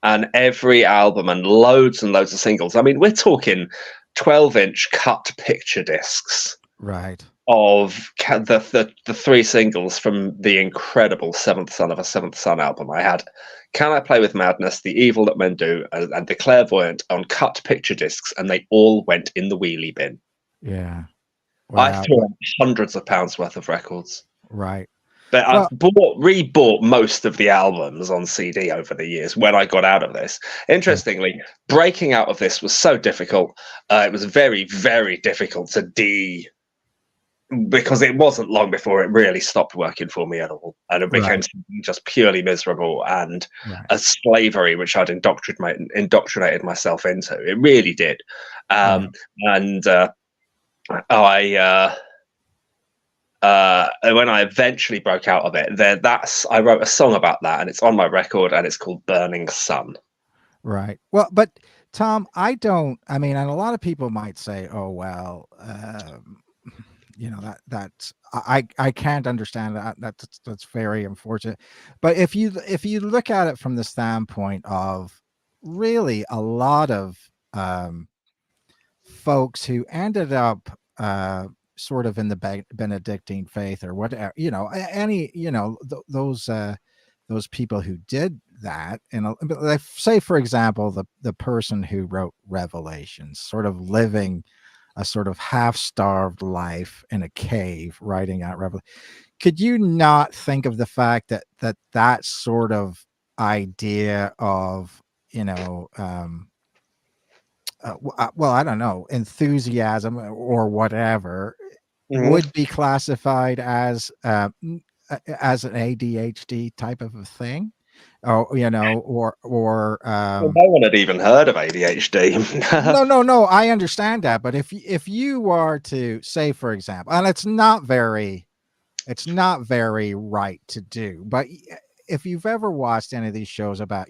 and every album and loads of singles. I mean, we're talking 12-inch cut picture discs right. of the three singles from the incredible Seventh Son of a Seventh Son album. I had Can I Play with Madness, The Evil That Men Do, and The Clairvoyant on cut picture discs, and they all went in the wheelie bin. Yeah. I Wow. threw out hundreds of pounds worth of records. Right. But I've rebought most of the albums on CD over the years when I got out of this. Interestingly, breaking out of this was so difficult. It was very, very difficult because it wasn't long before it really stopped working for me at all. And it became just purely miserable and a slavery, which I'd indoctrinated myself into. It really did. And when I eventually broke out of it, I wrote a song about that, and it's on my record, and it's called "Burning Sun." Right. Well, but Tom, I mean, and a lot of people might say, "Oh, well, that's I can't understand that. That's very unfortunate." But if you look at it from the standpoint of really a lot of folks who ended up sort of in the Benedictine faith or whatever, those people who did that, and like, say for example, the person who wrote Revelations, sort of living a sort of half-starved life in a cave, writing out Revelation. Could you not think of the fact that sort of idea of well, I don't know, enthusiasm or whatever would be classified as an ADHD type of a thing, or no one had even heard of ADHD. no, I understand that, but if you are to say, for example, and it's not very right to do, but if you've ever watched any of these shows about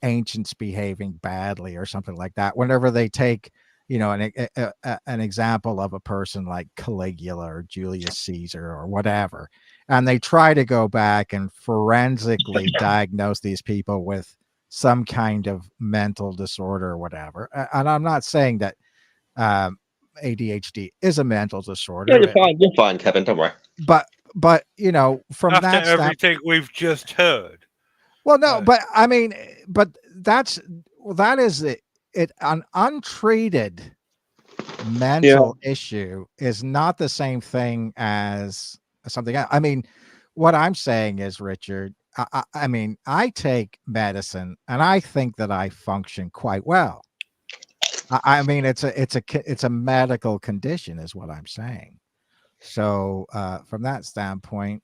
ancients behaving badly or something like that, whenever they take an example of a person like Caligula or Julius Caesar or whatever, and they try to go back and forensically diagnose these people with some kind of mental disorder or whatever. And I'm not saying that ADHD is a mental disorder. Yeah, you're fine, Kevin, don't worry. But from after that everything we've just heard. Well, no, but I mean, but that is it. An untreated mental issue is not the same thing as something else. I mean, what I'm saying is, Richard, I mean, I take medicine and I think that I function quite well. I mean, it's a medical condition is what I'm saying. So from that standpoint,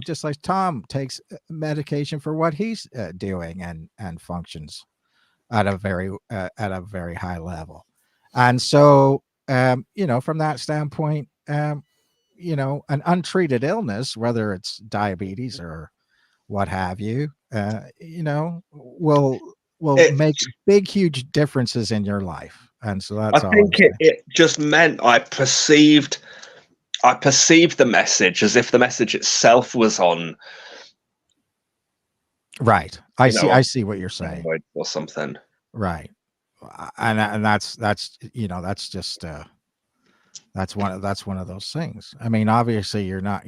just like Tom takes medication for what he's doing and functions at a very high level. And so, from that standpoint, an untreated illness, whether it's diabetes or what have you, will make big, huge differences in your life. And so that's I all think I'm saying. it just meant I perceived the message as if the message itself was on. Right. I see what you're saying. Or something. Right. And that's just that's one of those things. I mean, obviously you're not,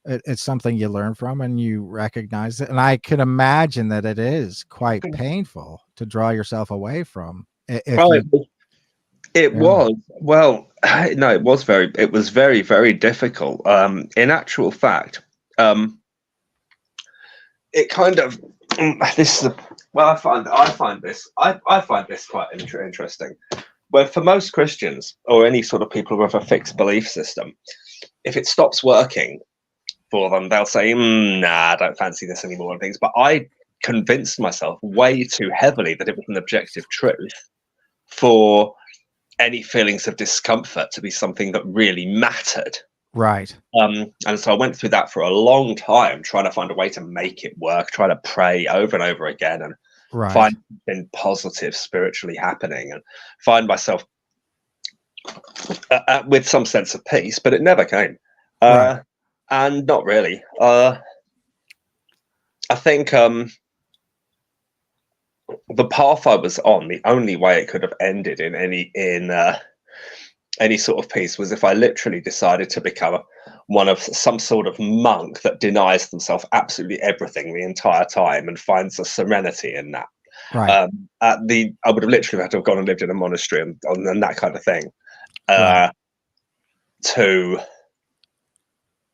it's something you learn from and you recognize it. And I can imagine that it is quite painful to draw yourself away from. It was. Well, no, it was very, very difficult. In actual fact, it kind of, this is I find this quite interesting. Well, for most Christians or any sort of people with a fixed belief system, if it stops working for them, they'll say, nah, I don't fancy this anymore and things. But I convinced myself way too heavily that it was an objective truth for any feelings of discomfort to be something that really mattered. Right. And so I went through that for a long time, trying to find a way to make it work, trying to pray over and over again and find something positive spiritually happening and find myself with some sense of peace, but it never came. And not really. I think the path I was on, the only way it could have ended in any sort of peace was if I literally decided to become some sort of monk that denies themselves absolutely everything the entire time and finds a serenity in that. Right. I would have literally had to have gone and lived in a monastery and that kind of thing.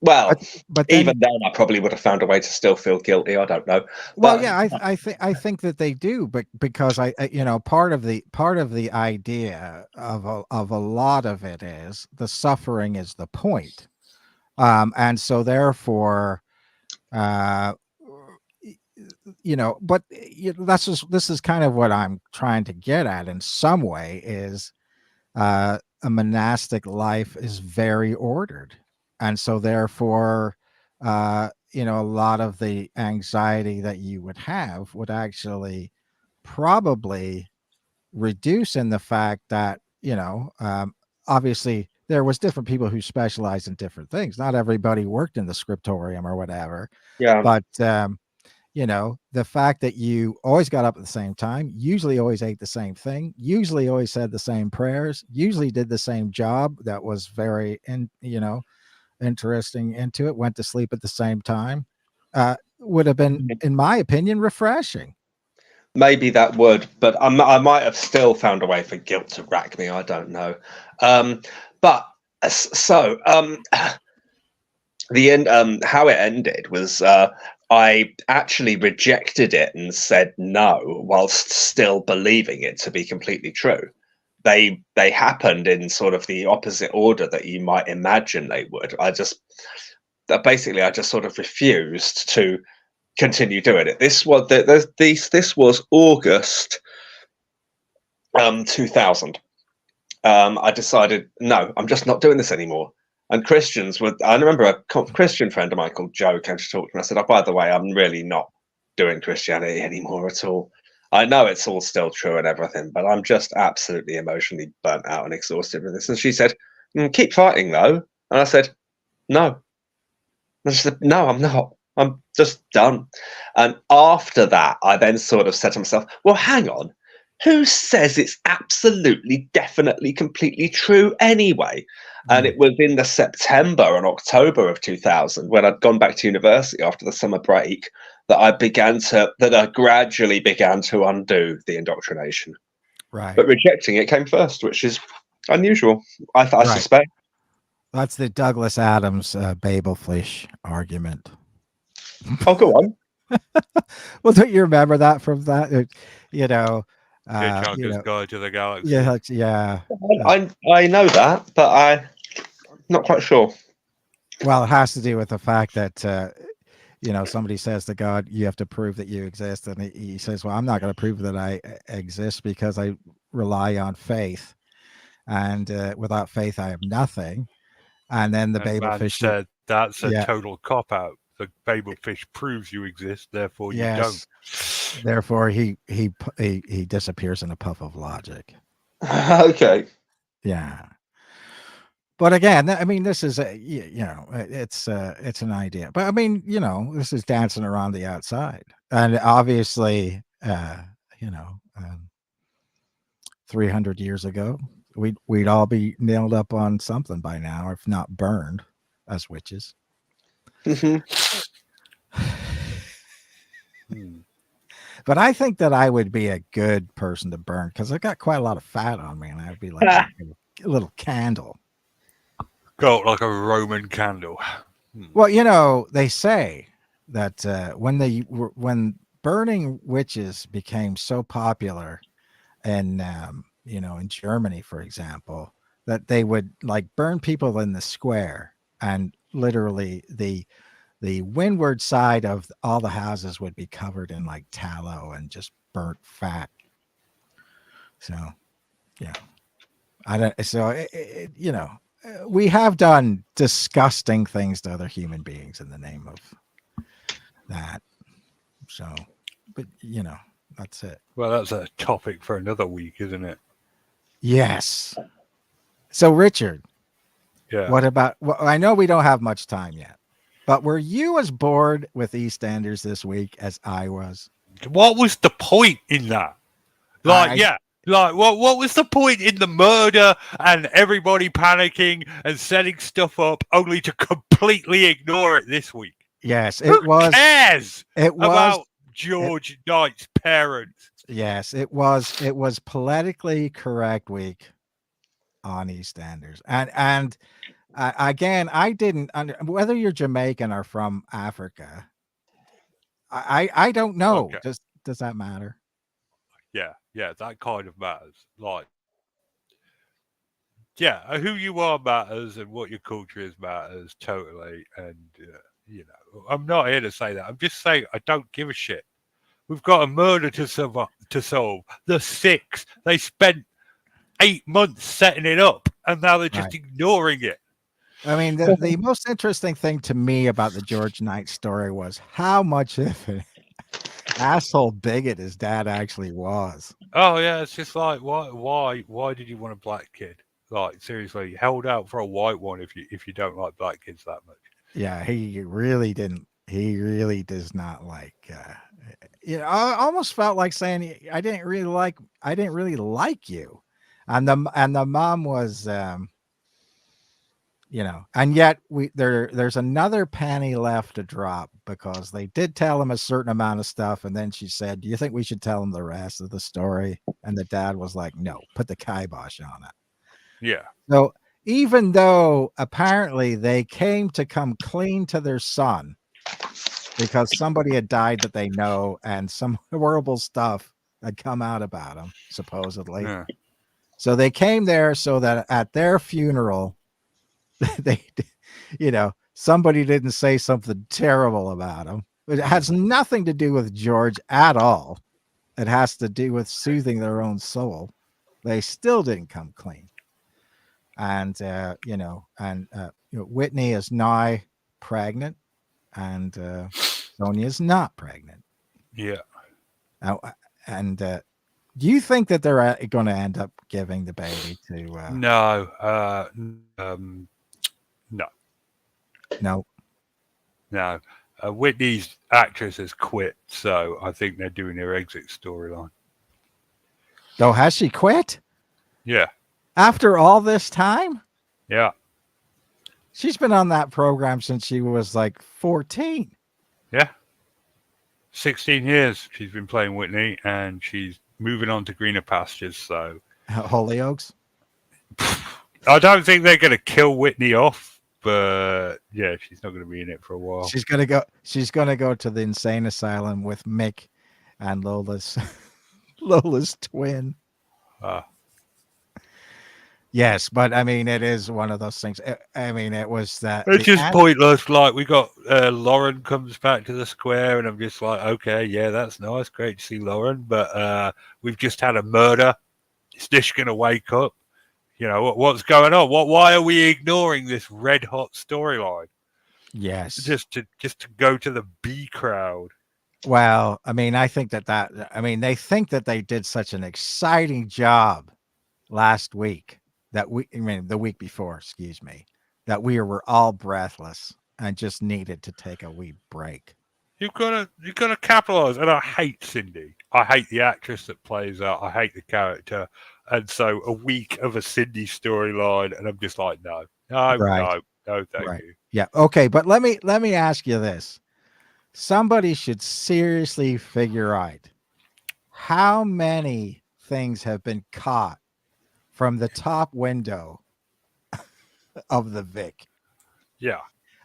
But even then, I probably would have found a way to still feel guilty. I don't know. Well, I think that they do, but because part of the idea of a lot of it is the suffering is the point, and so therefore, but this is kind of what I'm trying to get at in some way is a monastic life is very ordered. And so therefore, a lot of the anxiety that you would have would actually probably reduce in the fact that, obviously there was different people who specialized in different things. Not everybody worked in the scriptorium or whatever. Yeah. But, the fact that you always got up at the same time, usually always ate the same thing, usually always said the same prayers, usually did the same job that was very, interesting into it, went to sleep at the same time, would have been, in my opinion, refreshing. Maybe that would, but I might have still found a way for guilt to rack me. I don't know. But so the end, how it ended was I actually rejected it and said no, whilst still believing it to be completely true. They happened in sort of the opposite order that you might imagine they would. I just sort of refused to continue doing it. This was August 2000. I decided, no, I'm just not doing this anymore. And Christians would. I remember a Christian friend of mine called Joe came to talk to me. I said, "Oh, by the way, I'm really not doing Christianity anymore at all. I know it's all still true and everything, but I'm just absolutely emotionally burnt out and exhausted with this." And she said, "Keep fighting, though." And I said, "No." And she said, "No, I'm not. I'm just done." And after that, I then sort of said to myself, "Well, hang on. Who says it's absolutely, definitely, completely true anyway?" And it was in the September and October of 2000, when I'd gone back to university after the summer break, that I gradually began to undo the indoctrination. Right. But rejecting it came first, which is unusual, I suspect. That's the Douglas Adams Babelfish argument. Oh, go on. Well, don't you remember that from that? Hitchhiker's Guide to the Galaxy. Yeah. I know that, but I'm not quite sure. Well, it has to do with the fact that somebody says to God, you have to prove that you exist, and he says, well, I'm not going to prove that I exist because I rely on faith, and without faith I have nothing. And then the And Babel man fish, said that's a yeah, total cop out. The Babel fish proves you exist, therefore you don't. yes. Therefore, he disappears in a puff of logic. Okay. Yeah. But again, I mean, this is it's an idea. But I mean, this is dancing around the outside, and obviously, you know, um, 300 years ago, we'd all be nailed up on something by now, if not burned as witches. Mhm. Hmm. But I think that I would be a good person to burn because I got quite a lot of fat on me, and I'd be like a little candle. Got like a Roman candle. Well, they say that when burning witches became so popular in in Germany, for example, that they would like burn people in the square, and literally the windward side of all the houses would be covered in like tallow and just burnt fat. So yeah, I don't. So we have done disgusting things to other human beings in the name of that. So, but that's it. Well, that's a topic for another week, isn't it? Yes. So, Richard, Yeah. what about? Well, I know we don't have much time yet, but were you as bored with EastEnders this week as I was? What was the point in that? Like, I yeah. Like, what was the point in the murder and everybody panicking and setting stuff up only to completely ignore it this week? yes, Who cares It was. about George Knight's parents? Yes, it was. It was politically correct week on EastEnders, and again, I didn't whether you're Jamaican or from Africa. I don't know. Okay. Does that matter? Yeah, that kind of matters. Like, yeah, who you are matters and what your culture is matters totally. And, I'm not here to say that. I'm just saying I don't give a shit. We've got a murder to solve. The six. They spent 8 months setting it up, and now they're just Right. ignoring it. I mean, the most interesting thing to me about the George Knight story was how much of an asshole bigot his dad actually was. Oh yeah, it's just like why did you want a black kid? Like seriously, held out for a white one if you don't like black kids that much. Yeah, he really didn't. He really does not like. I almost felt like saying I didn't really like you, and the mom was. And yet there's another penny left to drop because they did tell him a certain amount of stuff, and then she said, do you think we should tell him the rest of the story? And the dad was like, no, put the kibosh on it. Yeah. So even though apparently they came to come clean to their son because somebody had died that they know and some horrible stuff had come out about him, supposedly. Yeah. So they came there so that at their funeral they somebody didn't say something terrible about him. It has nothing to do with George at all. It has to do with soothing their own soul. They still didn't come clean. And Whitney is now pregnant, and Sonia's not pregnant. Yeah. And do you think that they're going to end up giving the baby to? No. No. No. No. Whitney's actress has quit, so I think they're doing their exit storyline. Oh, has she quit? Yeah. After all this time? Yeah. She's been on that program since she was like 14. Yeah. 16 years she's been playing Whitney, and she's moving on to greener pastures. So Hollyoaks. I don't think they're going to kill Whitney off, but yeah, she's not going to be in it for a while. She's gonna go to the insane asylum with Mick and Lola's twin. Yes, but I mean, it is one of those things. I mean, it was that It's just pointless. Like we got Lauren comes back to the square, and I'm just like, okay, yeah, that's nice, great to see Lauren, but we've just had a murder. Is Dish gonna wake up? You know what's going on? Why are we ignoring this red hot storyline? Yes. Just to go to the B crowd. Well, I mean, I think I mean, they think that they did such an exciting job last week the week before, excuse me, that we were all breathless and just needed to take a wee break. You've got to capitalize. And I hate Cindy. I hate the actress that plays her. I hate the character. And so a week of a Cindy storyline, and I'm just like, no, Right. thank you. Yeah. Okay. But let me ask you this. Somebody should seriously figure out how many things have been caught from the top window of the Vic. Yeah.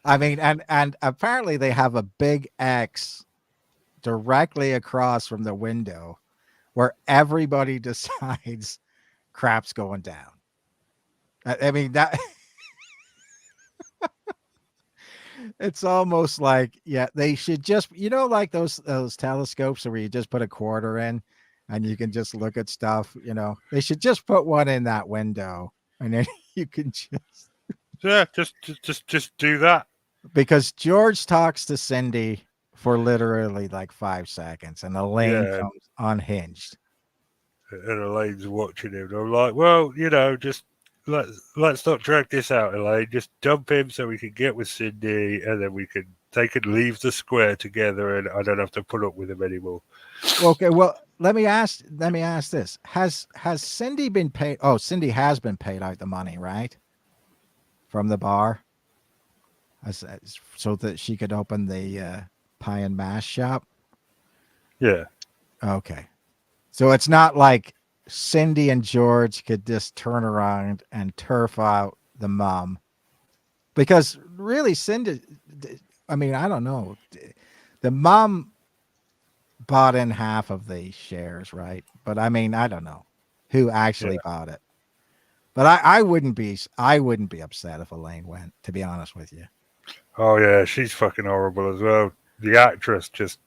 I mean, and apparently they have a big X directly across from the window where everybody decides crap's going down. I mean, that it's almost like, yeah, they should just, like those telescopes where you just put a quarter in and you can just look at stuff, they should just put one in that window and then you can just. Yeah, just do that. Because George talks to Cindy for literally like 5 seconds and Elaine comes unhinged. And Elaine's watching him. And I'm like, well, just let's not drag this out, Elaine. Just dump him so we can get with Cindy, and then they could leave the square together, and I don't have to put up with him anymore. Okay, well, let me ask this: Has Cindy been paid? Oh, Cindy has been paid out the money, right, from the bar, so that she could open the pie and mash shop. Yeah. Okay. So it's not like Cindy and George could just turn around and turf out the mom. Because really, Cindy, I mean, I don't know. The mom bought in half of the shares, right? But I mean, I don't know who actually bought it. But I wouldn't be upset if Elaine went, to be honest with you. Oh yeah, she's fucking horrible as well. The actress just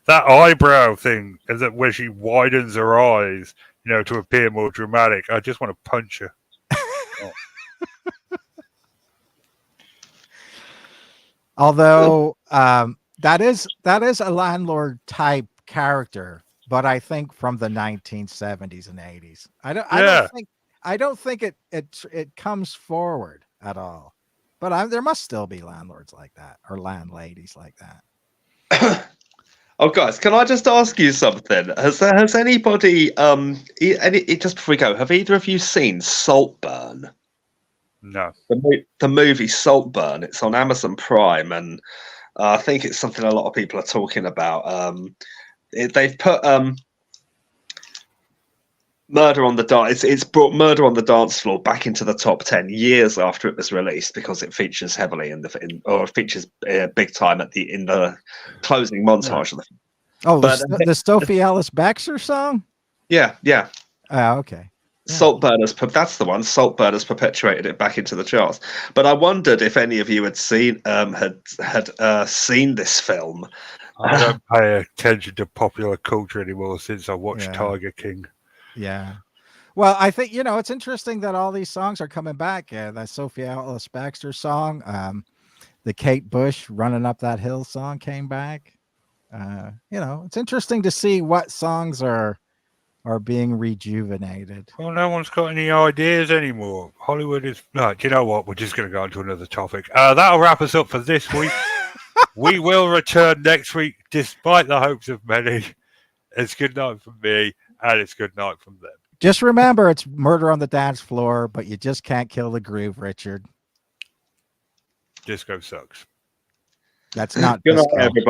that eyebrow thing, is that where she widens her eyes, to appear more dramatic. I just want to punch her. Oh. Although that is a landlord type character, but I think from the 1970s and 80s. I don't think it comes forward at all. But there must still be landlords like that or landladies like that. Oh, guys, can I just ask you something? Has anybody just before we go, have either of you seen Saltburn? No. The movie Saltburn. It's on Amazon Prime, and I think it's something a lot of people are talking about. They've put Murder on the Dance. It's brought Murder on the Dance Floor back into the top 10 years after it was released because it features heavily features big time in the closing montage of the film. Oh, the Sophie Ellis Bextor song? Yeah. Oh, okay. Yeah. Saltburn that's the one. Saltburn has perpetuated it back into the charts. But I wondered if any of you had seen seen this film. I don't pay attention to popular culture anymore since I watched Tiger King. Yeah. Well, I think, it's interesting that all these songs are coming back. That Sophie Ellis Bextor song, the Kate Bush Running Up That Hill song came back. It's interesting to see what songs are being rejuvenated. Well, no one's got any ideas anymore. Hollywood is... No, do you know what? We're just going to go on to another topic. That'll wrap us up for this week. We will return next week, despite the hopes of many. It's good night from me, and it's good night from them. Just remember, it's Murder on the Dance Floor, but you just can't kill the groove, Richard. Disco sucks. That's not good night, disco. everybody.